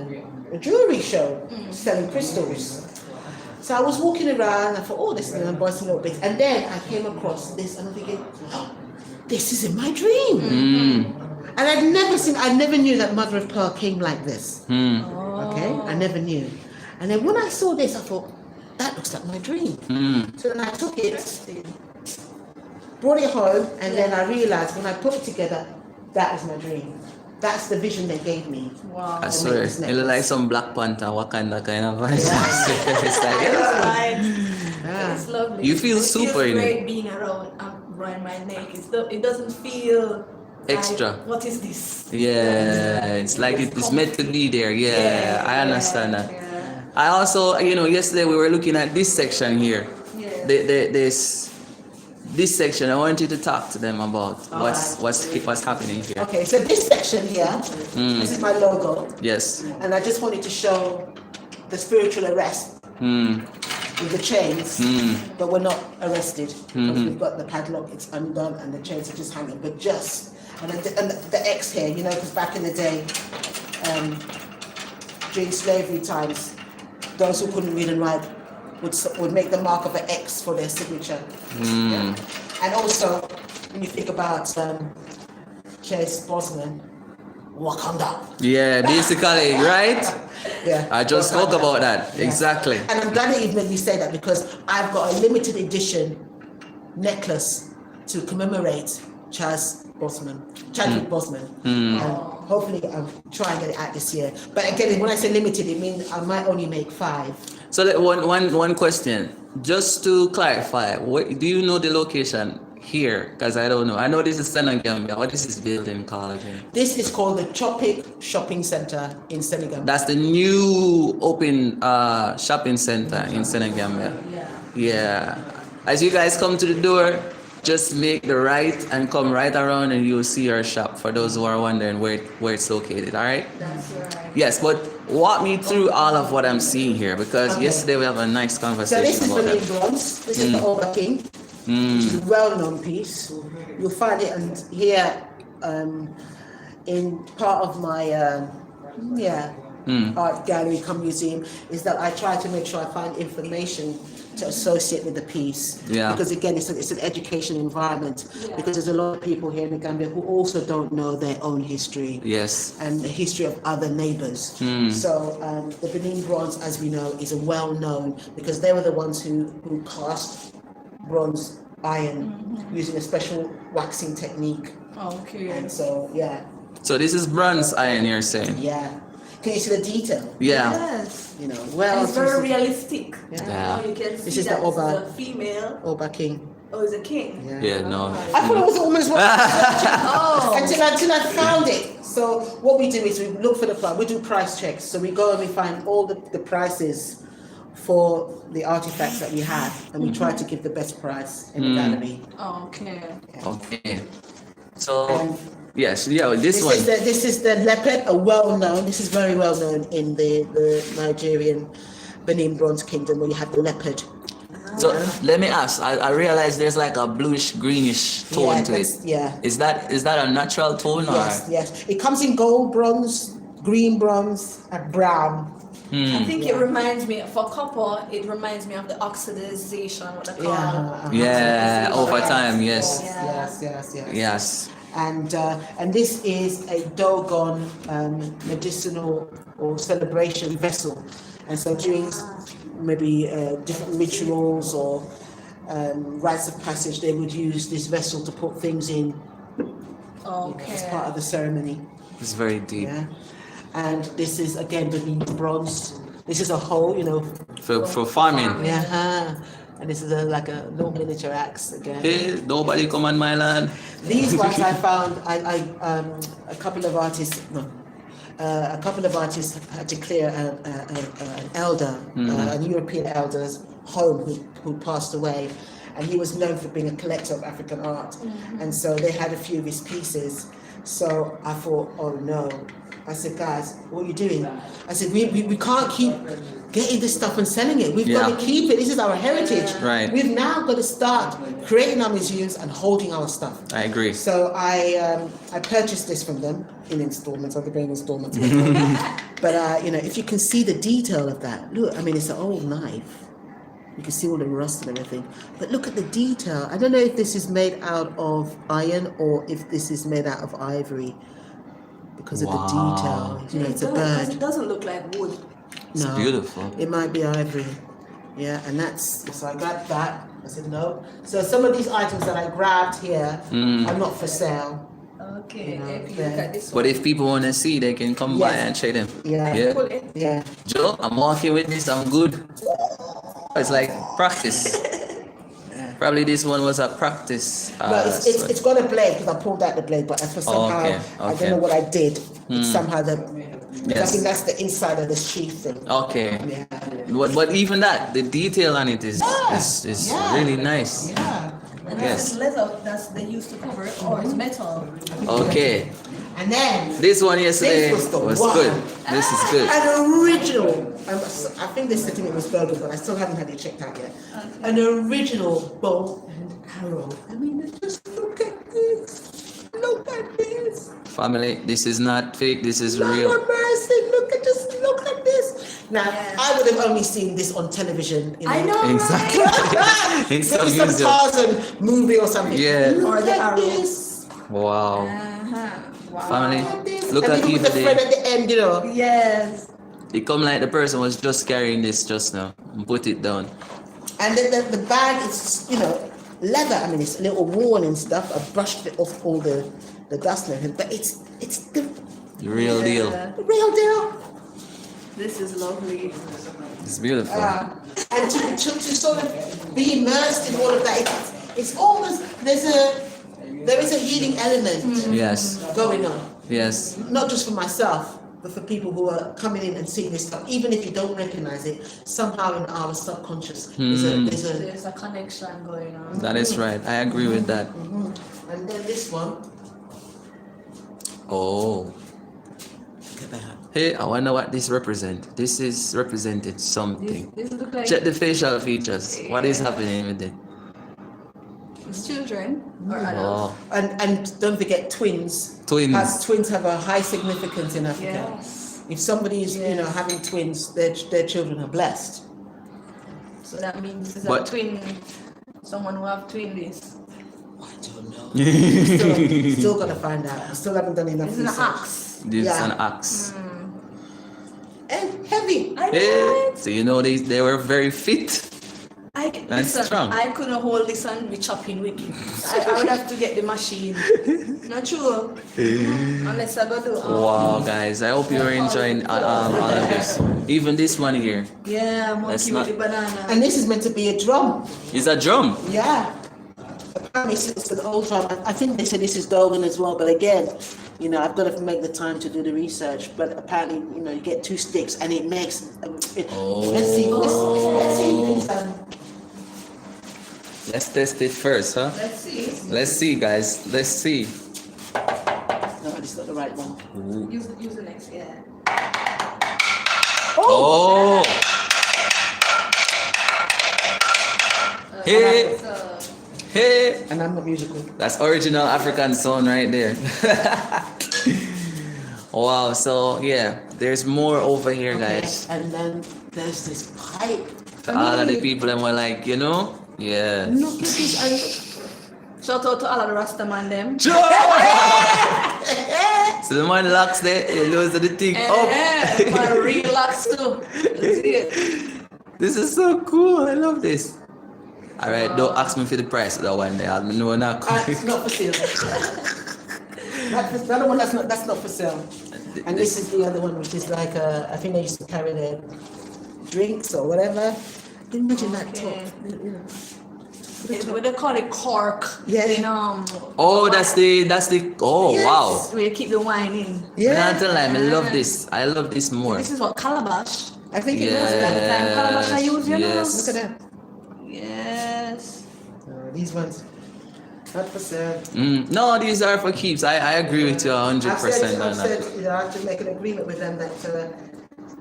a jewelry show selling crystals. So I was walking around, and I thought, oh, this is, I'm buying some little bits. And then I came across this, and I'm thinking, oh, this is in my dream. And I never knew that mother of pearl came like this. Okay, I never knew. And then when I saw this, I thought, that looks like my dream. So then I took it, brought it home, and then I realized when I put it together, that was my dream. That's the vision they gave me. Wow. I swear, it look like some Black Panther, Wakanda kind of vibe. It's like, It's right. Yeah. It's lovely. You feel It super feels in it. great being around my neck. It doesn't feel Extra. Like, what is this? Yeah, it's like it's meant to be there. Yeah, I understand that. Yeah. I also, yesterday we were looking at this section here. Yeah. this section, I want you to talk to them about what's happening here. Okay, so this section here, this is my logo, Yes. and I just wanted to show the spiritual arrest with the chains, but we're not arrested because we've got the padlock, it's undone, and the chains are just hanging. But and the X here, you know, because back in the day, during slavery times, those who couldn't read and write would make the mark of an X for their signature. Yeah. And also, when you think about Chase Bosman, Wakanda. Yeah, basically, right? Yeah. I just spoke about that. Yeah. Exactly. And I'm glad that you've made me say that because I've got a limited edition necklace to commemorate Chadwick Bosman. And hopefully I'll try and get it out this year. But again, when I say limited, it means I might only make 5. So one question, just to clarify, do you know the location here? Because I don't know. I know this is Senegambia. What is this building called again? This is called the Tropic Shopping Center in Senegambia. That's the new open shopping center in Senegambia. Yeah. As you guys come to the door, just make the right and come right around and you'll see our shop for those who are wondering where it's located, all right? That's right. Yes, but walk me through all of what I'm seeing here because yesterday we have a nice So conversation this is about Berlin that. bronze. This is the Oba King, which is a well-known piece. You'll find it here in part of my art gallery come museum. Is that I try to make sure I find information to associate with the piece. Yeah. Because again, it's an education environment. Because there's a lot of people here in the Gambia who also don't know their own history. Yes. And the history of other neighbors. So the Benin bronze, as we know, is a well-known because they were the ones who cast bronze iron using a special waxing technique. Okay. And so, yeah. So this is bronze iron, you're saying? Yeah. Can you see the detail? Yeah. Yes. You know, well, It's very realistic. Yeah. You can see This is that the Oba. it's a female. Oba King. Oh, it's a king. Yeah, no. I thought it was a woman's watch Oh. until I found it. So what we do is we look for the price. We do price checks. So we go and we find all the prices for the artifacts that we have, and we try to give the best price in the gallery. Okay. Okay. So, yes, yeah, this one. This is the leopard, this is very well known in the Nigerian Benin Bronze Kingdom, where you have the leopard. So let me ask, I realize there's like a bluish greenish tone to it. Yeah. Is that a natural tone or? Yes. It comes in gold bronze, green bronze, and brown. I think it reminds me, for copper, it reminds me of the oxidization, what they call. Yeah, over time, yes. Yes. And this is a Dogon medicinal or celebration vessel. And so during maybe different rituals or rites of passage, they would use this vessel to put things in as part of the ceremony. It's very deep. Yeah. And this is again Benin bronze. This is a hole, For farming. Yeah. And this is like a little miniature axe again. Hey, nobody come on my land. These ones I found. A couple of artists had to clear an elder, an European elder's home who passed away, and he was known for being a collector of African art, and so they had a few of his pieces. So I thought, oh no. I said, guys, what are you doing? I said, we can't keep getting this stuff and selling it. We've got to keep it. This is our heritage. Right. We've now got to start creating our museums and holding our stuff. I agree. So I purchased this from them in installments. I'll be paying installments. But if you can see the detail of that, look. I mean, it's an old knife. You can see all the rust and everything. But look at the detail. I don't know if this is made out of iron or if this is made out of ivory. Because of the detail, it's a bird. It doesn't look like wood. It's beautiful. It might be ivory. Yeah, and so I grabbed that. I said no. So some of these items that I grabbed here are not for sale. Okay, if you look at this one. But if people want to see, they can come by and trade them. Yeah. Joe, I'm walking with this. I'm good. It's like practice. Probably this one was a practice. It's got a blade because I pulled out the blade, but for somehow I don't know what I did. It's somehow I think that's the inside of the sheath thing. Okay. Yeah. But even that, the detail on it is really nice. Yeah. And Yes. this is leather that's they used to cover it, or it's metal. Okay. And then This one yesterday This was the was one. good. This is good. an original. I think they said to me it was burger, but I still haven't had it checked out yet. An original bow and arrow. I mean, just look at this. Look at this. Family, this is not fake. This is Lord real. have mercy. Just look at this. Now, Yes. I would have only seen this on television. I know, Exactly. Right? In some Maybe some museum. Tarzan movie or something. Yeah. Look Or the at arrow. this. Wow. Wow. Family, Look at this. look and at even Keith with the thread today. at the end, you know. Yes. It come like the person was just carrying this just now and put it down. And the bag is, leather. I mean, it's a little worn and stuff. I brushed it off all the dust and everything, but it's the The real deal. real deal. This is lovely. It's beautiful. And to sort of be immersed in all of that, it's almost there is a healing element Yes. going on. Yes. Not just for myself, but for people who are coming in and seeing this stuff. Even if you don't recognize it, somehow in our subconscious, There's a connection going on. That is right. I agree with that. and then this one. Oh. Look at that. Hey, I wonder what this represent. This is represented something. This look like Check the facial features. What is happening with it? it's children or adults. Oh, And don't forget twins. Twins. As twins have a high significance in Africa. Yes. If somebody is, having twins, their children are blessed. So that means this is But- a twin. Someone who have twinnies. I don't know. still gonna find out. I still haven't done enough This is an research. axe. this is Yeah. an axe. And heavy. I know Hey, it. so you know they were very fit. That's Listen, strong. I couldn't hold this and be chopping with it. I would have to get the machine. Not true. Unless I go do. Wow, guys! I hope you're enjoying all of this. Even this one here Yeah, That's monkey not- with the banana. And this is meant to be a drum. is a drum. Yeah. Apparently it's an old drum. I think they said this is Dogan as well, but again, I've got to make the time to do the research. But apparently, you get two sticks and it makes. Let's see. Let's see. Let's test it first, huh? Let's see. Let's see, guys. Let's see. No, it's not the right one. Use the next. Yeah. Oh! Hey, So, hey! And I'm not musical. That's original African sound right there. Wow. So yeah, there's more over here, guys. And then there's this pipe. All of the people that were like, yeah. Look at this. shout out to all of the Rasta man them. So the man locks there, he loses the thing up. Man, relax too. Let's see it. This is so cool. I love this. All right, don't ask me for the price of that one there. I know not. It's not for sale. The other one that's not for sale. And this is the other one, which is like I think they used to carry their drinks or whatever. Imagine that Okay. top. It's what they call it cork. Yeah. In, Oh, that's the. Oh, Yes. wow. where you keep the wine in. Yeah. I love this. I love this more. This is what calabash. I think it was that time calabash I use, Yes. Look at that. Yes. These ones, not for sale. No, these are for keeps. I agree with you 100% I've said, on that. I have to make an agreement with them that,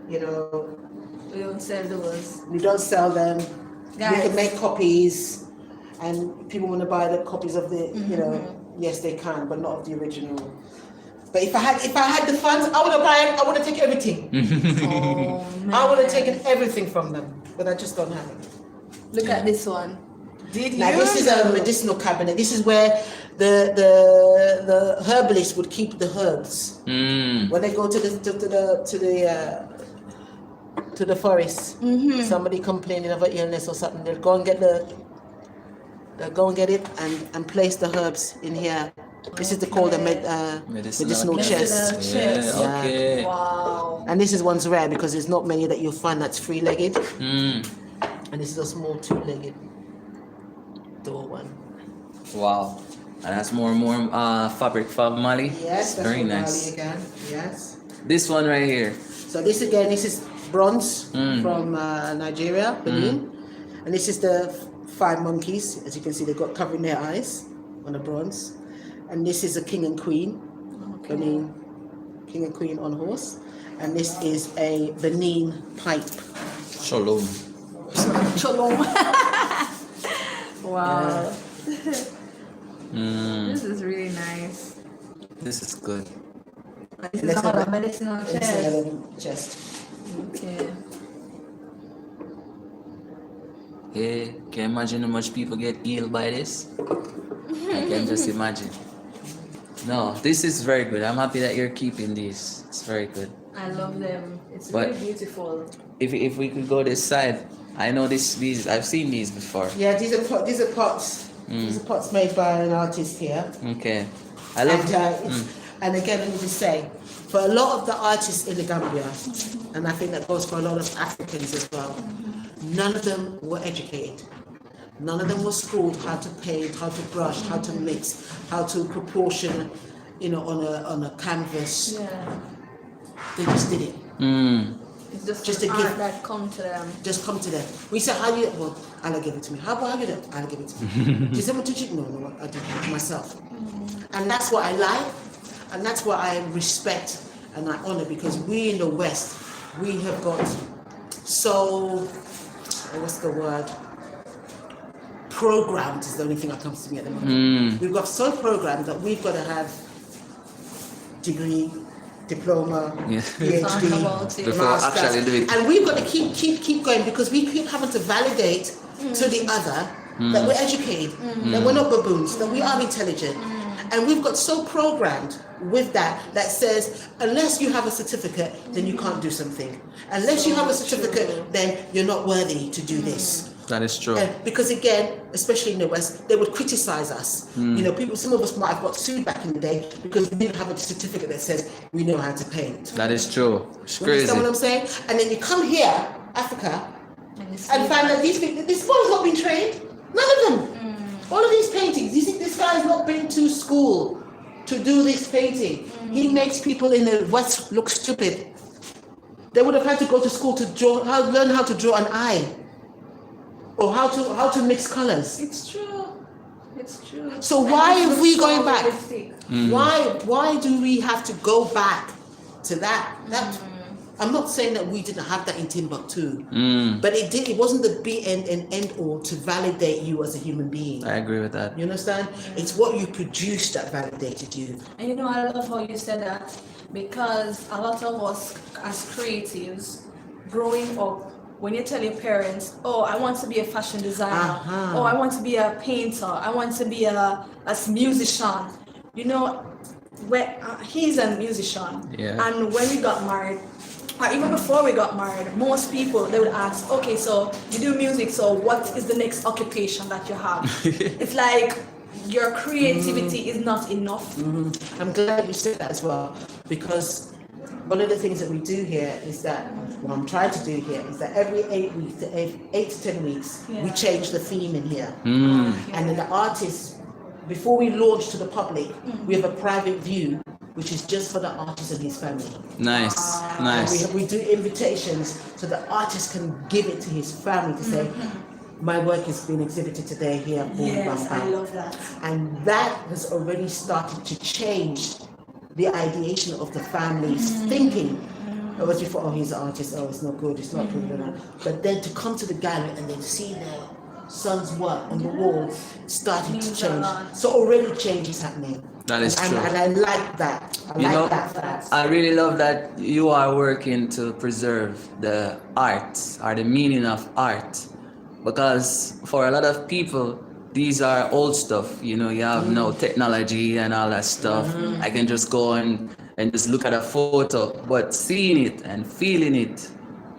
We don't sell those. we don't sell them. We Guys. can make copies, and people want to buy the copies of the, yes, they can, but not of the original. But if I had the funds, I would have I would have taken everything. Oh, man. I would have taken everything from them, but I just don't have it. Look at this one. Did Now you this is a know? medicinal cabinet. This is where the herbalist would keep the herbs when they go to the forest. Somebody complaining of an illness or something, they'll go and get it and place the herbs in here. This is called a medicinal chest. chest. Yeah, okay. Wow. And this is one's rare because there's not many that you'll find that's three-legged. And this is a small two-legged door one. Wow. And that's more and more fabric from Mali. Yes, that's Very from nice. Mali again. Yes. This one right here. So this again, this is bronze from Nigeria, Benin, and this is the 5 monkeys. As you can see, they've got covering their eyes on the bronze. And this is a king and queen. Okay. I mean, king and queen on horse. And this is a Benin pipe. Shalom. Shalom. Wow. This is really nice. This is good. This is all a medicinal chest. Chest. Okay. Yeah, can you imagine how much people get healed by this? I can just imagine. No, this is very good. I'm happy that you're keeping these. It's very good. I love them. It's But- really beautiful. If we could go this side, I know these. I've seen these before. Yeah, these are pots. These are pots made by an artist here. Okay, I love. And again, let me just say, for a lot of the artists in the Gambia, and I think that goes for a lot of Africans as well, none of them were educated. None of them were schooled how to paint, how to brush, how to mix, how to proportion, on a canvas. Yeah. They just did it. It's just Just an a art gift. that come to them. Just come to them. We said, how do you? Well, I'll give it to me. How about you do it? I'll give it to me. She said, "What did you?" No, I did it myself. And that's what I like, and that's what I respect and I honor, because we in the West, we have got so, what's the word? Programmed is the only thing that comes to me at the moment. We've got so programmed that we've got to have degree, diploma, Yeah. Talk PhD, about it. Before masters, actually do it. and we've got to keep going, because we keep having to validate to the other that we're educated, that we're not baboons, that we are intelligent, and we've got so programmed with that says unless you have a certificate, then you can't do something. Unless you have a certificate, then you're not worthy to do this. That is true. Because again, especially in the West, they would criticize us. People, some of us might have got sued back in the day because we didn't have a certificate that says we know how to paint. That is true. It's You crazy. understand what I'm saying? And then you come here, Africa, and find that these people, this boy's not been trained. None of them. All of these paintings, you think this guy's not been to school to do this painting. He makes people in the West look stupid. They would have had to go to school to learn how to draw an eye, or how to mix colors. It's true. It's true. So why And are it's we so going back? realistic. Why do we have to go back to that? I'm not saying that we didn't have that in Timbuktu, but it wasn't the be and end all to validate you as a human being. I agree with that. You understand? It's what you produced that validated you. And I love how you said that, because a lot of us as creatives growing up, when you tell your parents, oh, I want to be a fashion designer, oh, I want to be a painter, I want to be a musician, he's a musician. Yeah. And when we got married, or even before we got married, most people, they would ask, okay, so you do music, so what is the next occupation that you have? It's like your creativity is not enough. I'm glad you said that as well, because one of the things that we do here is that, what I'm trying to do here is that every 8 to 10 weeks, we change the theme in here. And then the artists, before we launch to the public, we have a private view, which is just for the artist and his family. Nice, nice. We do invitations so the artist can give it to his family to say, my work has been exhibited today here. Boom, Yes, bam, bam. I love that. And that has already started to change the ideation of the family's thinking. It was before, oh, he's an artist, oh, it's not good, it's not good. But then to come to the gallery and then see their son's work on the wall starting to change. So already change is happening. That is true. And I like that. I like that fact. I really love that you are working to preserve the art or the meaning of art, because for a lot of people, these are old stuff. You have no technology and all that stuff. I can just go and just look at a photo, but seeing it and feeling it,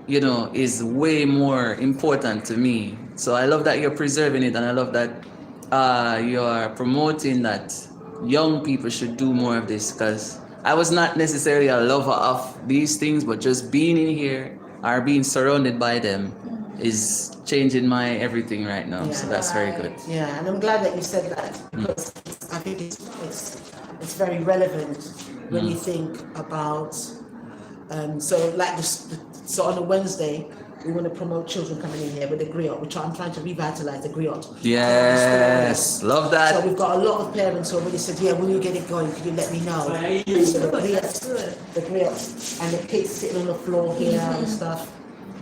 is way more important to me. So I love that you're preserving it, and I love that you're promoting that young people should do more of this, because I was not necessarily a lover of these things, but just being in here or being surrounded by them is changing my everything right now. So that's very good. Yeah, and I'm glad that you said that, because I think it's very relevant when you think about so on a Wednesday we want to promote children coming in here with the griot, which I'm trying to revitalize the griot. Yes, love So that. we've got a lot of parents who already said, yeah, when you get it going, could you let me know? So the griot, and the kids sitting on the floor here and stuff.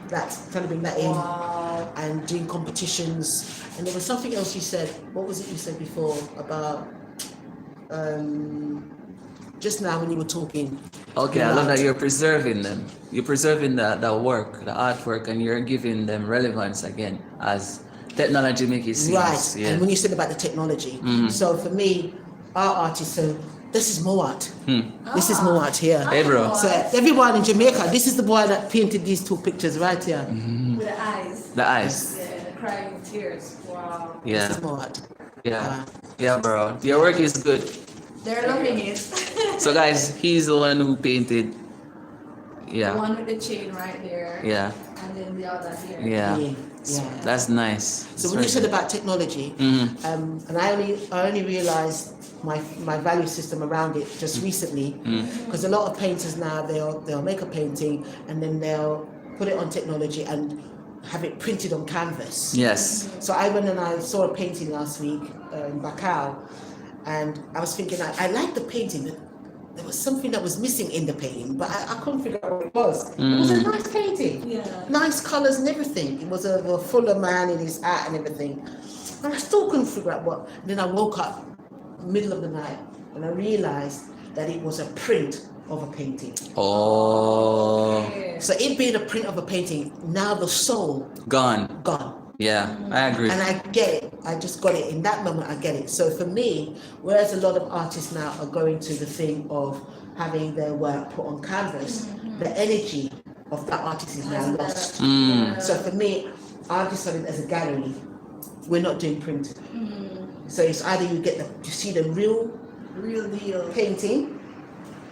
That's trying to bring that in. Wow. And doing competitions. And there was something else you said. What was it you said before about just now when you were talking? Okay, I love that you're preserving them. You're preserving the work, the artwork, and you're giving them relevance again as technology make it seem. Right. Yeah. And when you said about the technology, so for me, our artists, so this is more art. This is more art here. Hey, bro. So everyone in Jamaica, this is the boy that painted these two pictures right here. With the eyes. The eyes. Yeah, the crying tears. Wow. Yeah. This is more art. Yeah. Yeah, bro. Your work is good. They're loving it. So guys, he's the one who painted. The Yeah. one with the chain right there. Yeah. And then the other here. Yeah. Yeah. That's nice. So when you said about technology, and I only realized my value system around it just recently, because a lot of painters now they'll make a painting and then they'll put it on technology and have it printed on canvas. Yes. So I went and I saw a painting last week in Bacau, and I was thinking I liked the painting. There was something that was missing in the painting, but I couldn't figure out what it was. It was a nice painting, nice colors and everything. It was a fuller man in his hat and everything, and I still couldn't figure out what. And then I woke up middle of the night and I realized that it was a print of a painting. Oh. So it being a print of a painting, now the soul Gone. gone. Yeah, I agree. And I get it. I just got it in that moment. I get it. So for me, whereas a lot of artists now are going to the thing of having their work put on canvas, the energy of that artist is now lost. So for me, I've decided as a gallery, we're not doing print. So it's either you see the real deal painting,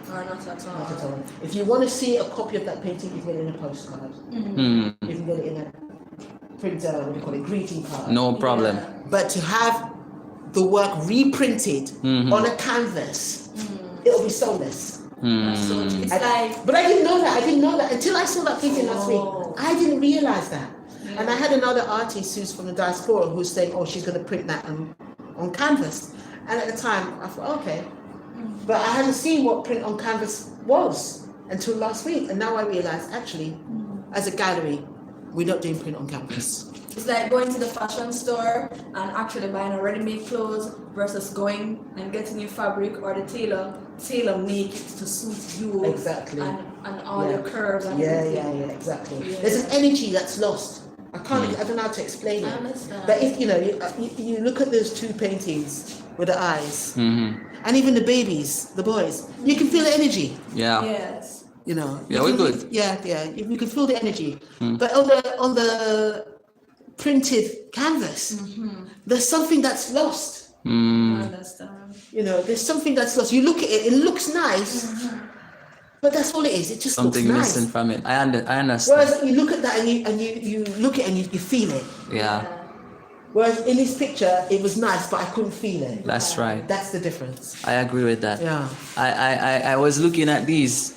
Or not at all. not at all. If you want to see a copy of that painting, you can get it in a postcard. You can get it in a printer, what do you call it, greeting card. No problem. But to have the work reprinted on a canvas, it'll be soulless. So it's like But I didn't know that. I didn't know that until I saw that painting last week. I didn't realize that. And I had another artist who's from the diaspora who's saying, oh, she's going to print that on canvas. And at the time, I thought, okay. But I hadn't seen what print on canvas was until last week. And now I realize, actually, as a gallery, we're not doing print on canvas. it's like going to the fashion store and actually buying a ready-made clothes versus going and getting your fabric or the tailor make it to suit you. Exactly. And all your curves and Yeah, everything. exactly. Yeah. There's an energy that's lost. I don't know how to explain I it. understand. But if you look at those two paintings with the eyes, and even the babies, the boys, you can feel the energy. Yeah. Yes. Yeah, we're good. You can feel the energy. But on the printed canvas, there's something that's lost. I understand. There's something that's lost. You look at it looks nice, but that's all it is. It just Something looks nice. missing from it. I understand. Whereas you look at that and you look at it and you feel it. Yeah, Whereas in this picture, it was nice, but I couldn't feel it. that's right. That's the difference. I agree with that. Yeah. I was looking at these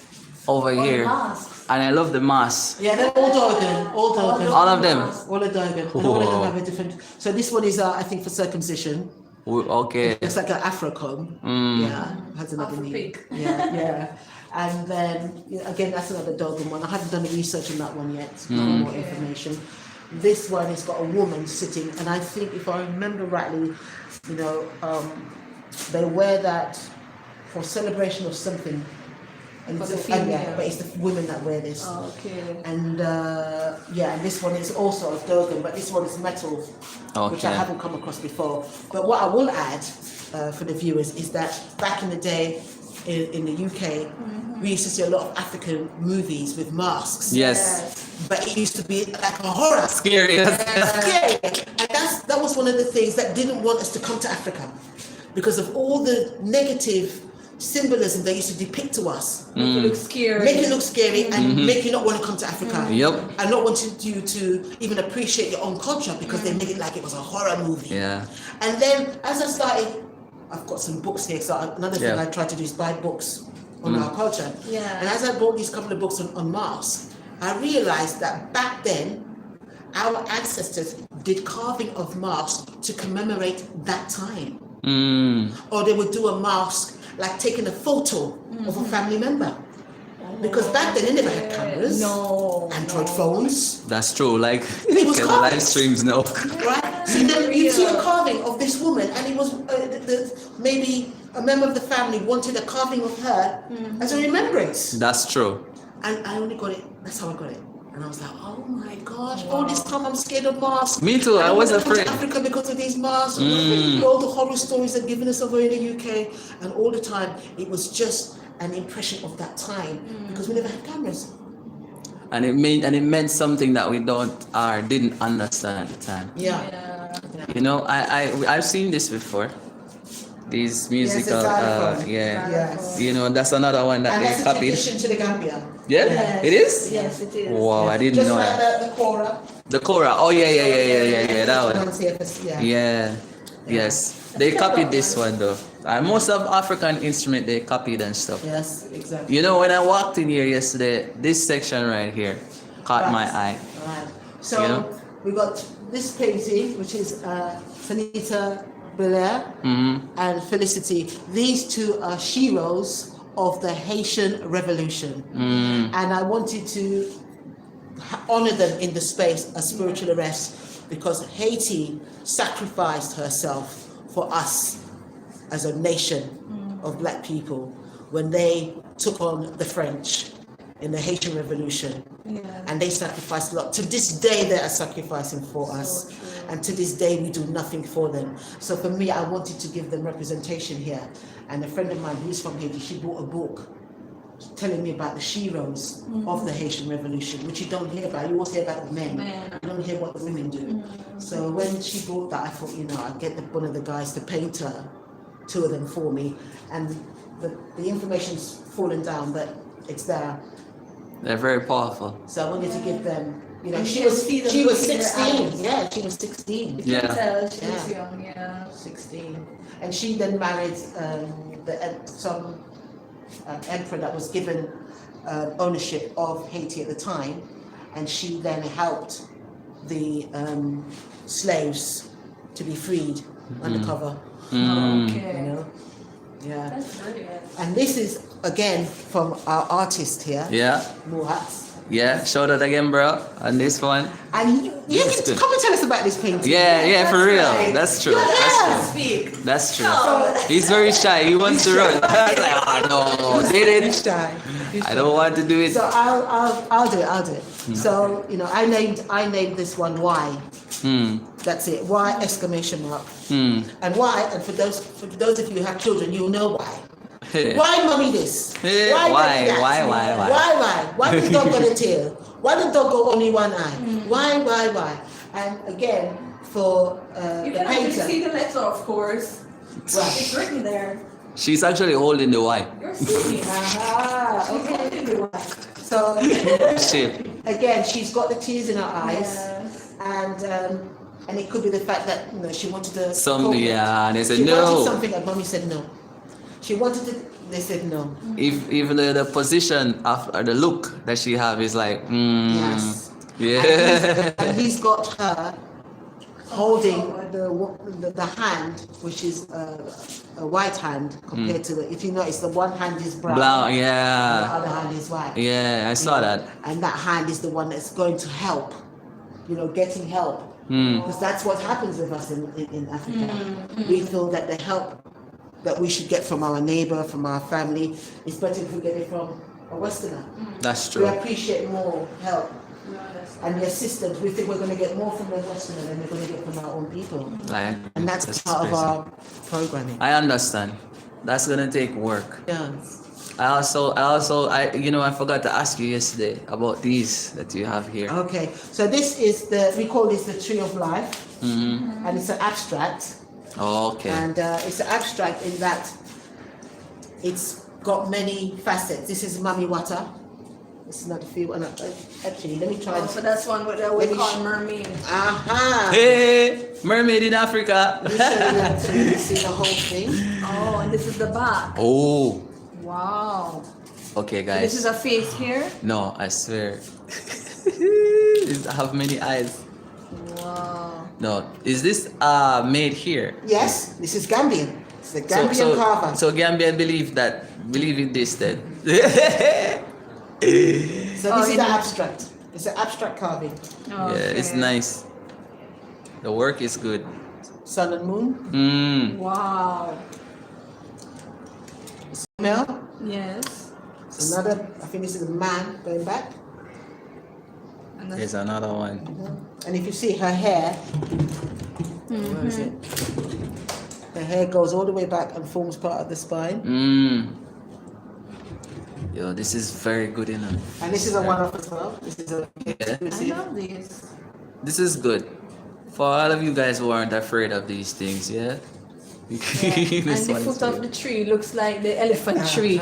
over here, masks. and I love the masks. Yeah, they're all Dogan. All Dogan. All of them. All are Dogan. And all of them have a different. So this one is, I think, for circumcision. Okay. It's like an Afrocomb. Yeah, has another name. Afro-pig. Yeah. And then again, that's another Dogan one. I haven't done the research on that one yet. No more information. This one has got a woman sitting, and I think, if I remember rightly, they wear that for celebration of something. And For it's the female. but it's the women that wear this. Okay. And and this one is also a Dogan, but this one is metal, which I Okay. haven't come across before. But what I will add for the viewers is that back in the day in the UK, we used to see a lot of African movies with masks. Yes. But it used to be like a horror. Scary. Scary. And that was one of the things that didn't want us to come to Africa, because of all the negative symbolism they used to depict to us. Make it look scary. Make it look scary and make you not want to come to Africa. Yep. And not wanting you to even appreciate your own culture, because they make it like it was a horror movie. Yeah. And then as I started, I've got some books here. So another thing Yeah. I try to do is buy books on our culture. Yeah. And as I bought these couple of books on masks, I realized that back then, our ancestors did carving of masks to commemorate that time. Or they would do a mask, like taking a photo of a family member. Because back then, they never had cameras, Android phones. That's true. Like It was carved. live streams now. Right? So then you see a carving of this woman, and it was maybe a member of the family wanted a carving of her as a remembrance. That's true. And I only got it, that's how I got it. And I was like, oh my gosh, all this time I'm scared of masks. Me too, I was afraid. Africa because of these masks. All the horror stories they're giving us over in the UK. And all the time, it was just an impression of that time because we never had cameras. And it meant something that we didn't understand at the time. Yeah. You know, I've seen this before. These musical, Yes. You know, that's another one that And they that's a copied. tradition to the Gambia. Yeah, Yes. it is. Yes, it is. Wow, I didn't Just know like that. the Kora. The Kora. Oh yeah, that one. Yeah. Yeah, yes. They copied this one though. Most of African instrument they copied and stuff. Yes, exactly. You know, when I walked in here yesterday, this section right here caught my eye. Right. So You know? we got this painting, which is Sanita Belair and Felicity. These two are heroes of the Haitian Revolution. And I wanted to honor them in the space as spiritual arrests because Haiti sacrificed herself for us as a nation of black people when they took on the French in the Haitian Revolution. And they sacrificed a lot. To this day, they are sacrificing for us. And to this day, we do nothing for them. So for me, I wanted to give them representation here. And a friend of mine who's from Haiti, she bought a book telling me about the heroes of the Haitian Revolution, which you don't hear about. You always hear about the men. You don't hear what the women do. So when she bought that, I thought, I'd get one of the guys to paint her, two of them for me. And the information's fallen down, but it's there. They're very powerful. So I wanted to give them, she can was see the 16. look in their eyes. Yeah, she was 16. You can tell she Yeah. was young, yeah. 16. And she then married some emperor that was given ownership of Haiti at the time. And she then helped the slaves to be freed undercover. Okay. Yeah. That's brilliant. And this is, again, from our artist here, Yeah, Muhat. yeah. Show that again, bro. On this one. And you That's can good. come and tell us about this painting. Yeah, for real. right. That's true. Speak. That's true. Oh. He's very shy. He wants to run. I was like, oh no, did it? I don't want to do it. So I'll do it. So I named this one Y. That's it. Y exclamation mark. And why? And for those of you who have children, you'll know why. Why mommy this? Why? that? Why? Why the dog got a tail? Why the dog got only one eye? Why? And again, for You the can actually see painter, the letter, of course. Right. It's written there. She's actually holding the Y. You're seeing. okay. So Shape. again, she's got the tears in her eyes. Yes. And it could be the fact that she wanted to. And they said She wanted no. something, and mommy said no. She wanted it. They said no. Even the position of or the look that she have is like, Yes. yeah. And he's got her holding the hand, which is a white hand compared to if you notice, the one hand is brown. Brown, And the yeah. other hand is white. Yeah, I saw that. And that hand is the one that's going to help. Getting help. Because that's what happens with us in Africa. We feel that the help that we should get from our neighbor, from our family, is better if we get it from a Westerner. That's We true. appreciate more help No, that's and the assistance. We think we're going to get more from the Westerner than we're going to get from our own people. Like, And that's part of crazy. our programming. I understand. That's gonna take work. Yeah. I forgot to ask you yesterday about these that you have here. Okay. So this is we call this the Tree of Life. And it's an abstract. Oh, okay. And it's an abstract in that it's got many facets. This is Mami Wata. This is not the field. Actually, let me try this. so that's one what we call mermaid. Aha! Hey, mermaid in Africa. Let me show you that so you can see the whole thing. Oh, and this is the back. Oh, Wow. Okay, This is guys. a face here. No, I swear. I have many eyes. Wow. No, is this made here? Yes, this is Gambian. It's the So Gambian so carver. so Gambian believe in this then. So Oh, this is you the know- abstract. It's an abstract carving. Yeah, it's nice. The work is good. Sun and moon. Wow. Smell. Yes. Another. I think this is a man going back. And There's another one. And if you see her hair, where is it? Her hair goes all the way back and forms part of the spine. Yo, this is very good enough. And this is a one-off as well. This is a I exclusive. love this. This is good. For all of you guys who aren't afraid of these things, yeah? And This the one is foot of good. the tree looks like the elephant tree.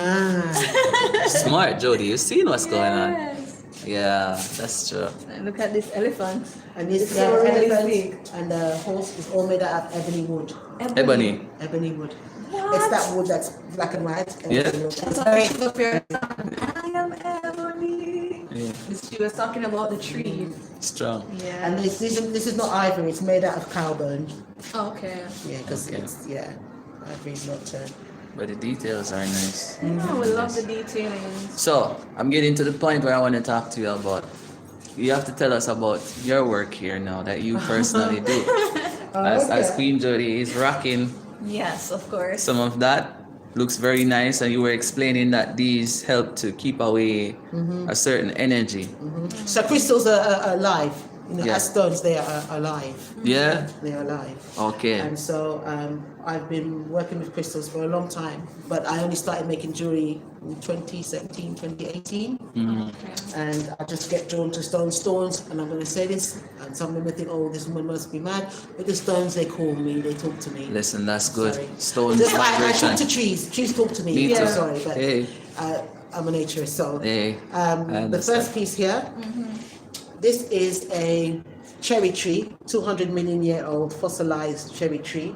Smart, Jody. You seen what's going on? Yes. Yeah, that's true. And look at this elephant. And this It's so elephant realistic. and the horse is all made out of ebony wood. Ebony. Ebony wood. What? It's that wood that's black and white. And Yeah. That's why she up here. I am ebony. Yeah. She was talking about the trees. Strong. Yeah. And this is not ivory. It's made out of cow bone. Okay. Yeah, because Okay. it's ivory is not. But the details are nice. Oh, we love the detailing. So, I'm getting to the point where I want to talk to you about. You have to tell us about your work here now that you personally do. As Queen Jody is rocking Yes, of course. some of that. Looks very nice, and you were explaining that these help to keep away a certain energy. So crystals are alive. You know, Yeah. as stones, they are alive. Yeah? They are alive. Okay. And so I've been working with crystals for a long time, but I only started making jewelry in 2017, 2018. And I just get drawn to stones, and I'm going to say this, and some women think, oh, this woman must be mad. But the stones, they call me, they talk to me. Listen, that's good. Sorry. Stones Just, I vibration. talk to trees. Trees talk to me. Me I'm too. sorry, but Hey. I'm a naturist. So Hey, I the understand. first piece here, this is a cherry tree, 200 million year old fossilized cherry tree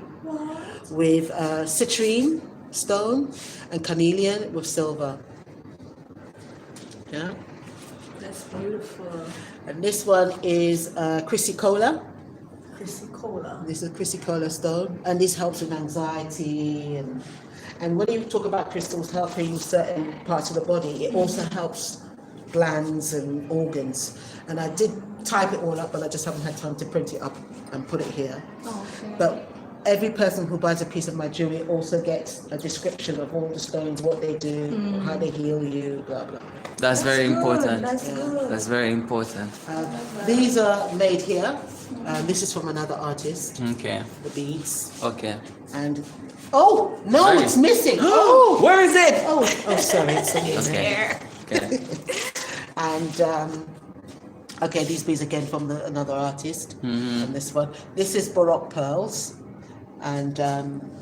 with citrine stone and carnelian with silver. Yeah. That's beautiful. And this one is chrysocolla. Chrysocolla. This is chrysocolla stone, and this helps with anxiety and when you talk about crystals helping certain parts of the body, it also helps glands and organs. And I did type it all up, but I just haven't had time to print it up and put it here. Okay. But every person who buys a piece of my jewelry also gets a description of all the stones, what they do, how they heal you, blah blah. That's very important. That's good. That's very important. These are made here. This is from another artist. Okay. The beads. Okay. And oh no, Sorry. it's missing. Oh, Where is it? oh, sorry, it's in there. Okay. Okay. And okay, these beads again from another artist. And this one, this is Baroque pearls, and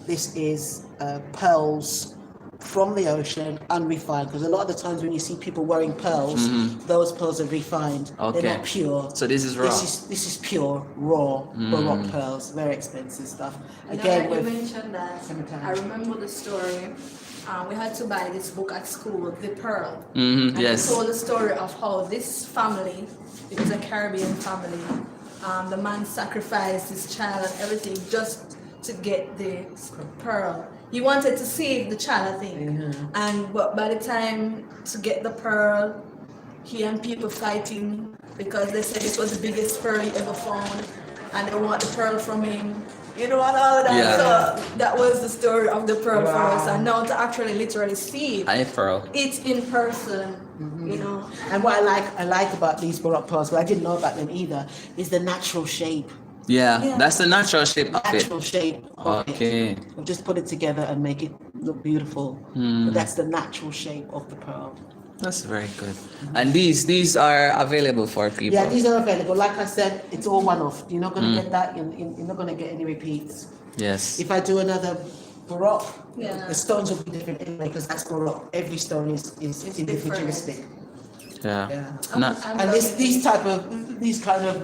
this is pearls from the ocean, unrefined. Because a lot of the times when you see people wearing pearls, those pearls are refined. Okay. They're not pure. So this is raw. This is pure, raw Baroque pearls. Very expensive stuff. Again, Again, you with mentioned that. Cemetery. I remember the story. We had to buy this book at school, The Pearl. And Yes. it told the story of how this family, it was a Caribbean family, the man sacrificed his child and everything just to get the pearl. He wanted to save the child, I think. But by the time to get the pearl, he and people fighting because they said this was the biggest pearl he ever found, and they want the pearl from him. You know, and all of that. Yeah. So that was the story of the pearl for us. Wow. And now to actually literally see Pearl. it in person, you know. And what I like about these Baroque pearls, what I didn't know about them either, is the natural shape. Yeah, that's the natural shape of it. Natural shape of Okay. it. We'll just put it together and make it look beautiful. But that's the natural shape of the pearl. That's very good. And these are available for people. Yeah, these are available. Like I said, it's all one-off. You're not going to get that. You're not going to get any repeats. Yes. If I do another Baroque, Yeah. the stones will be different anyway because that's Baroque. Every stone is individualistic. Yeah. Yeah. Not- And these kind of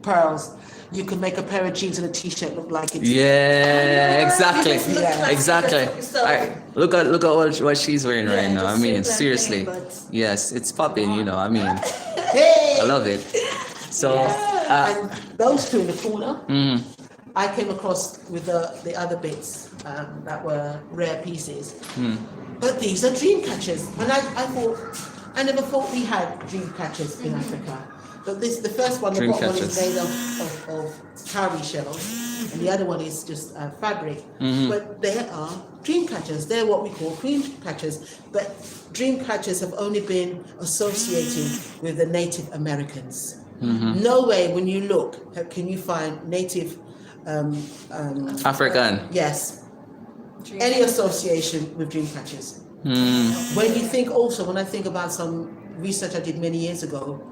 pearls, you can make a pair of jeans and a t-shirt look like it's Yeah, exactly, Yeah. exactly. So- Look at what she's wearing right now. I just mean, simple and seriously. plain, but- Yes, it's popping. You know, I mean, Hey! I love it. So, And those two in the corner, mhm, I came across with the other bits that were rare pieces. But these are dream catchers. And I never thought we had dream catchers in Africa. But the first one, the Dream bottom one is catchers. made of cowrie shells, and the other one is just fabric. But they are dream catchers. They're what we call dream catchers. But dream catchers have only been associated with the Native Americans. No way, when you look, can you find Native African. yes, any association with dream catchers. Mm, When you think also, when I think about some research I did many years ago,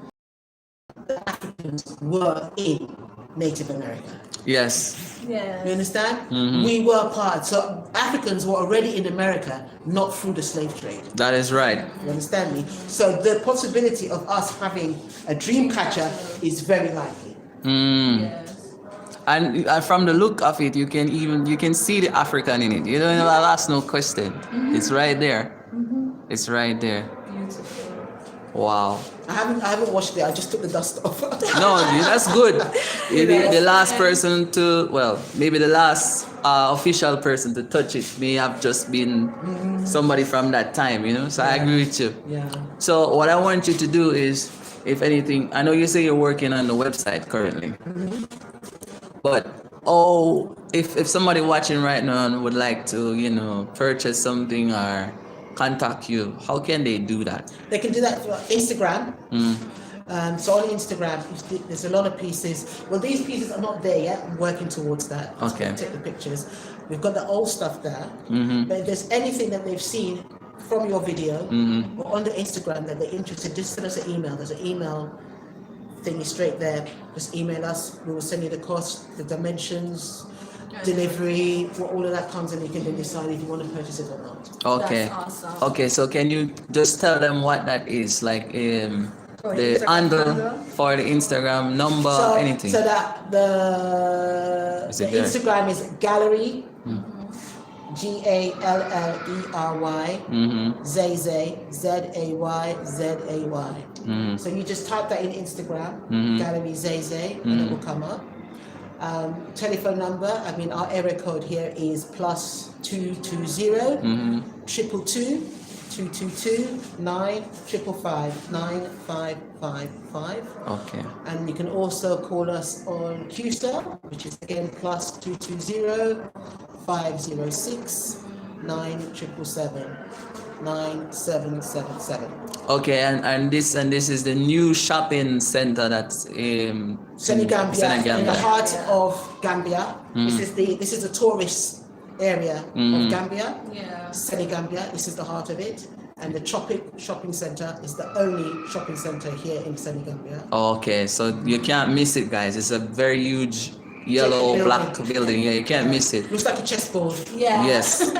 the Africans were in Native America. yes. Yeah. You understand? We were part. So Africans were already in America, not through the slave trade. That is right. You understand me? So the possibility of us having a dream catcher is very likely. Mm. Yes. And from the look of it, you can see the African in it. You don't know, that's no question. It's right there. It's right there. Beautiful. Wow. I haven't washed it. I just took the dust off. No, that's good. The last person to, well, maybe the last official person to touch it may have just been somebody from that time, you know. So I agree with you. Yeah. So what I want you to do is, if anything, I know you say you're working on the website currently, but if somebody watching right now would like to, you know, purchase something or contact you, how can they do that? They can do that through Instagram. So on Instagram, there's a lot of pieces. Well, these pieces are not there yet. I'm working towards that. Okay. To take the pictures. We've got the old stuff there. But if there's anything that they've seen from your video or on the Instagram that they're interested, just send us an email. There's an email thingy straight there. Just email us. We will send you the cost, the dimensions, delivery, all of that comes, and you can then decide if you want to purchase it or not. Okay. That's awesome. Okay, so can you just tell them what that is? Like the Instagram handle handle? for the Instagram number, anything. So that the Is it the there? Instagram is gallery, GALLERY, Zay, ZAY. So you just type that in Instagram, gallery Zay, and it will come up. Telephone number, I mean, our area code here is +220 222 222 9555 9555. Okay. And you can also call us on QStar, which is again +220 506 9777 9777. Okay, and this is the new shopping center that's in Senegambia, in the heart of Gambia. Mm. This is the tourist area of Gambia. Yeah. Senegambia, this is the heart of it. And the Tropic Shopping Center is the only shopping center here in Senegambia. Okay, so you can't miss it, guys. It's a very huge yellow Building. black building. Yeah, you can't miss it. Looks like a chessboard. Yeah. Yes.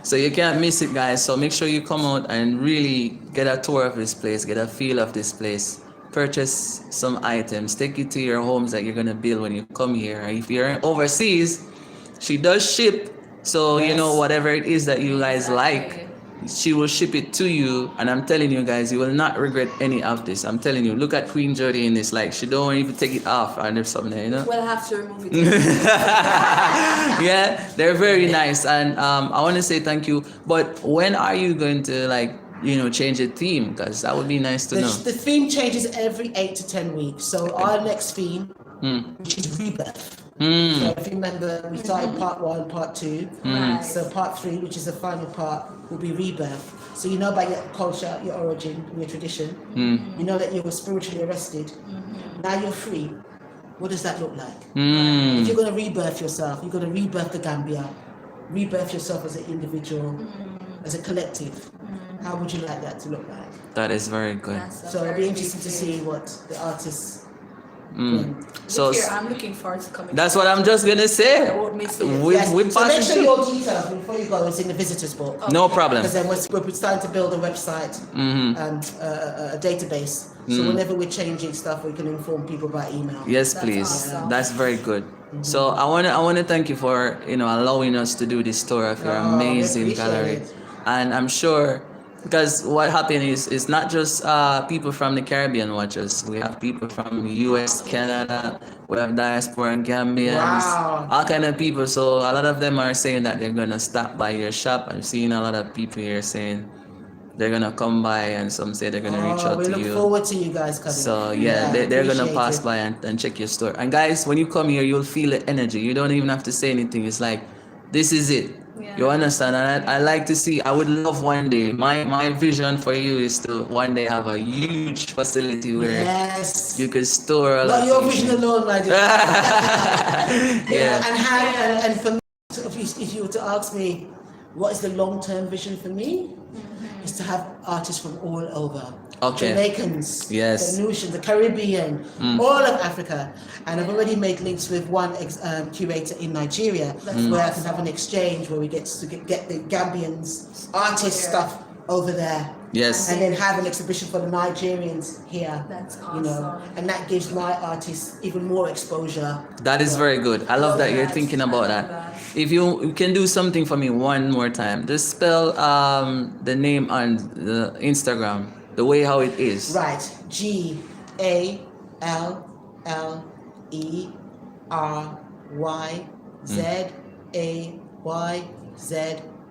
So you can't miss it, guys. So make sure you come out and really get a tour of this place, get a feel of this place. Purchase some items, take it to your homes that you're gonna build when you come here. If you're overseas, she does ship. So you know, whatever it is that you guys like, she will ship it to you. And I'm telling you guys, you will not regret any of this. I'm telling you, look at Queen Jody in this, like she don't even take it off or there's something there, you know. We'll have to remove it. Yeah, they're very nice, and I want to say thank you. But when are you going to, like, you know, change the theme? Because that would be nice to know. The theme changes every 8 to 10 weeks. So our next theme, which is rebirth. So if you remember, we started part 1, part 2. Right. So part 3, which is the final part, will be rebirth. So you know about your culture, your origin, your tradition. You know that you were spiritually arrested. Now you're free. What does that look like? If you're going to rebirth yourself, you're going to rebirth the Gambia, rebirth yourself as an individual, as a collective. How would you like that to look like? That is very good. That's a So it'll very be interesting big to thing. see what the artists So Look here, I'm looking forward to coming. that's what I'm just gonna say. I won't miss it. We Yes. we So make passing sure through. your details before you go is in the visitors book. No problem. Because then we're starting to build a website and a database. So whenever we're changing stuff, we can inform people by email. Yes, That's please. awesome. That's very good. So I wanna thank you for allowing us to do this tour of your Oh, we amazing appreciate gallery, it. and I'm sure because what happened is it's not just people from the Caribbean watch us. We have people from U.S., Canada. We have diaspora and Gambians, Wow. all kind of people. So a lot of them are saying that they're gonna stop by your shop. I'm seeing a lot of people here saying they're gonna come by, and some say they're gonna reach out We to look you. forward to you guys coming. So yeah, they're gonna appreciate pass it. by and check your store. And guys, when you come here, you'll feel the energy. You don't even have to say anything. It's like, this is it. Yeah. You understand? And I like to see. I would love one day. My vision for you is to one day have a huge facility where Yes. you could store a Not lot. your vision alone, my dear. Yeah. And for me, if you were to ask me, what is the long-term vision for me? Is to have artists from all over. Okay. Jamaicans, Yes. the Nubians, the Caribbean, all of Africa. And I've already made links with one curator in Nigeria where I can have an exchange where we get to get the Gambians artist stuff over there. Yes. And then have an exhibition for the Nigerians here. That's You know, awesome. and that gives my artists even more exposure. That is very good. I love that you're that. thinking about I love that. that. If you can do something for me one more time, just spell the name on the Instagram the way how it is. Right.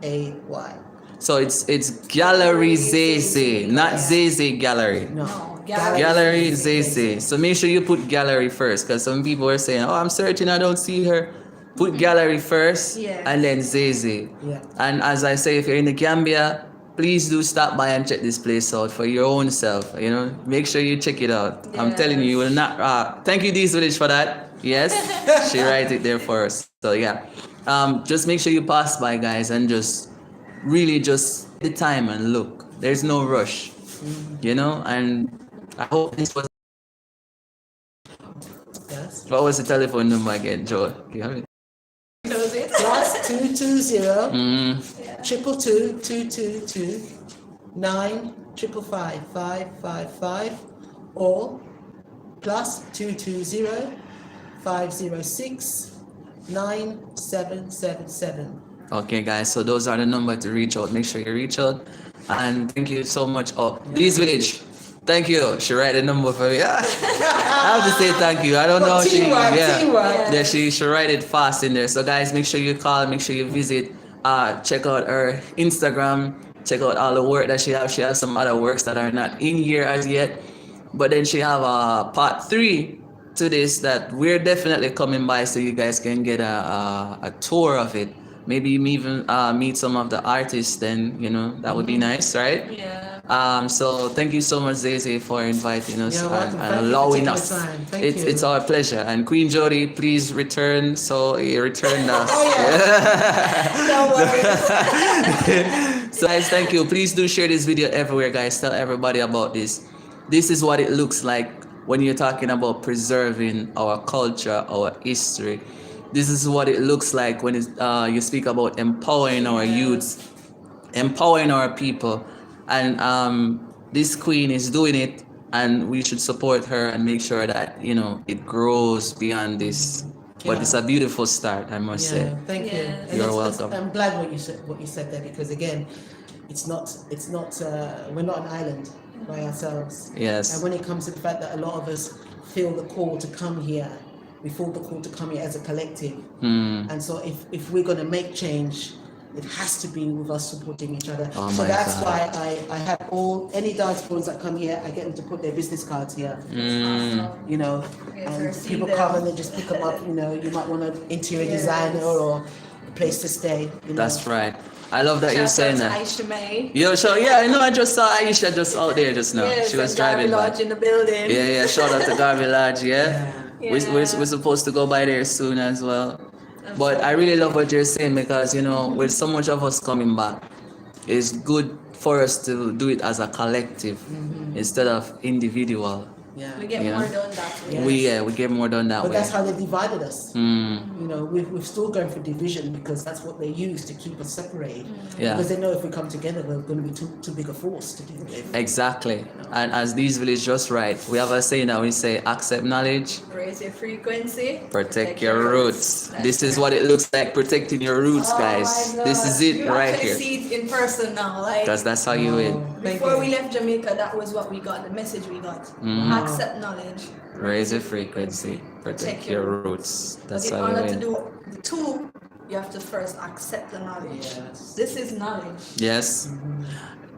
GALLERYZAYZAY. So it's Gallery Zeze, not Zeze Gallery. No. Gallery Zeze. So make sure you put gallery first, because some people are saying, "Oh, I'm searching, I don't see her." Put gallery first, Yes. and then Zeze. Yeah. And as I say, if you're in the Gambia, please do stop by and check this place out for your own self. Make sure you check it out. I'm telling you, you will not. Thank you, Dee's Village, for that. Yes, she write it there for us. So yeah, just make sure you pass by, guys, and just really just the time and look. There's no rush, And I hope this was. Yes. What was the telephone number again, Joe? You have it? Close it. Plus 220 Mm, 222 222 955 555 or plus 220 506 9777. Okay, guys. So those are the number to reach out. Make sure you reach out, and thank you so much. Oh, Dee's Village. Thank you. She write the number for me. I have to say thank you. I don't know. Teamwork. Yeah, she write it fast in there. So guys, make sure you call. Make sure you visit. Check out her Instagram. Check out all the work that she has. She has some other works that are not in here as yet. But then she have a part 3 to this that we're definitely coming by, so you guys can get a tour of it. Maybe even meet some of the artists. Then that would be nice, right? Yeah. So thank you so much, Zeze, for inviting us You're welcome. and Thank you for allowing taking us. the time. Thank It's you. it's our pleasure. And Queen Jody, please return. So you returned us. Don't worry. So guys, thank you. Please do share this video everywhere, guys. Tell everybody about this. This is what it looks like when you're talking about preserving our culture, our history. This is what it looks like when you speak about empowering our youths, empowering our people. And this queen is doing it, and we should support her and make sure that it grows beyond this. But it's a beautiful start, I must say. Thank you. Yeah. And You're it's- welcome. I'm glad what you said there, because again, it's not we're not an island by ourselves. Yes. And when it comes to the fact that a lot of us feel the call to come here, we feel the call to come here as a collective. And so if we're going to make change, it has to be with us supporting each other. Oh So my that's God. why I have any diasporans that come here, I get them to put their business cards here. Awesome. And Yes, people see come them. and they just pick them up. You might want an interior designer or a place to stay. That's right. I love that you're saying Shout out that. to Aisha May. Yo, so yeah, I know. I just saw Aisha just out there just now. Yes, She was and Gary driving by. Lodge in the building. Yeah. Shout out to Garvey Lodge. Yeah. Yeah. We're supposed to go by there soon as well. But I really love what you're saying, because with so much of us coming back, it's good for us to do it as a collective instead of individual. Yeah. We get Yeah. more done that way. Yeah. We get more done that But way. that's how they divided us. Mm, You know, we're still going for division because that's what they use to keep us separated. Yeah. Because they know if we come together, we're going to be too big a force to deal with. exactly. And as these village just right, we have a saying now. We say accept knowledge, Raise your frequency. protect your roots. This is what it looks like, protecting your roots, guys. my This God. is it You right actually here. see it in person now. Like Because that's how you win. Thank before you. we left Jamaica, that was what we got. The message we got. Mhm. Accept knowledge. Raise your frequency, protect your roots. But That's in how you order to win. do the two, you have to first accept the knowledge. Yes. This is knowledge. Yes.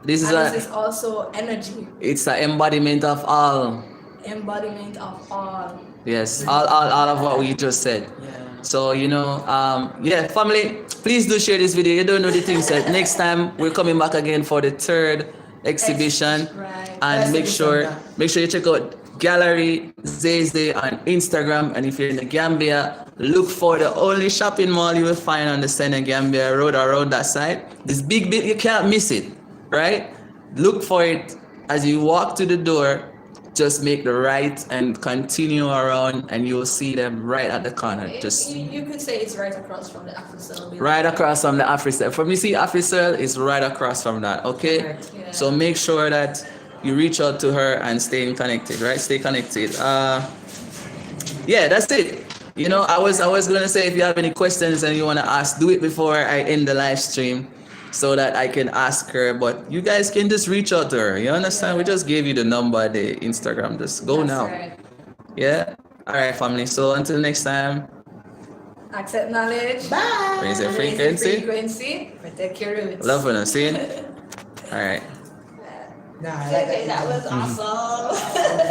This is And this a is also energy, it's the embodiment of all. embodiment of all. Yes, all of what we just said. Yeah. So yeah, family, please do share this video. You don't know the things that next time we're coming back again for the third exhibition. Right. And make sure Exhibition, you check out Gallery Zeze on Instagram. And if you're in the Gambia, look for the only shopping mall you will find on the Senegambia Road around that side. This big bit, you can't miss it, right? Look for it as you walk to the door. Just make the right and continue around, and you'll see them right at the corner. Just You could say it's right across from the Afrisol building. right across from the Afrisol. From you see Afrisol is right across from that. Okay, Correct. Yeah. so make sure that you reach out to her and stay connected. Right, stay connected. Yeah, that's it. You know, I was gonna say if you have any questions and you wanna ask, do it before I end the live stream, so that I can ask her. But you guys can just reach out to her. You understand? We just gave you the number, the Instagram. Just go That's now. right. Yeah. All right, family. So until next time, Accept knowledge. Bye. raise your Raise your frequency. frequency. Protect your roots. Love when I see it. All right. Nah, I like Okay, that was awesome.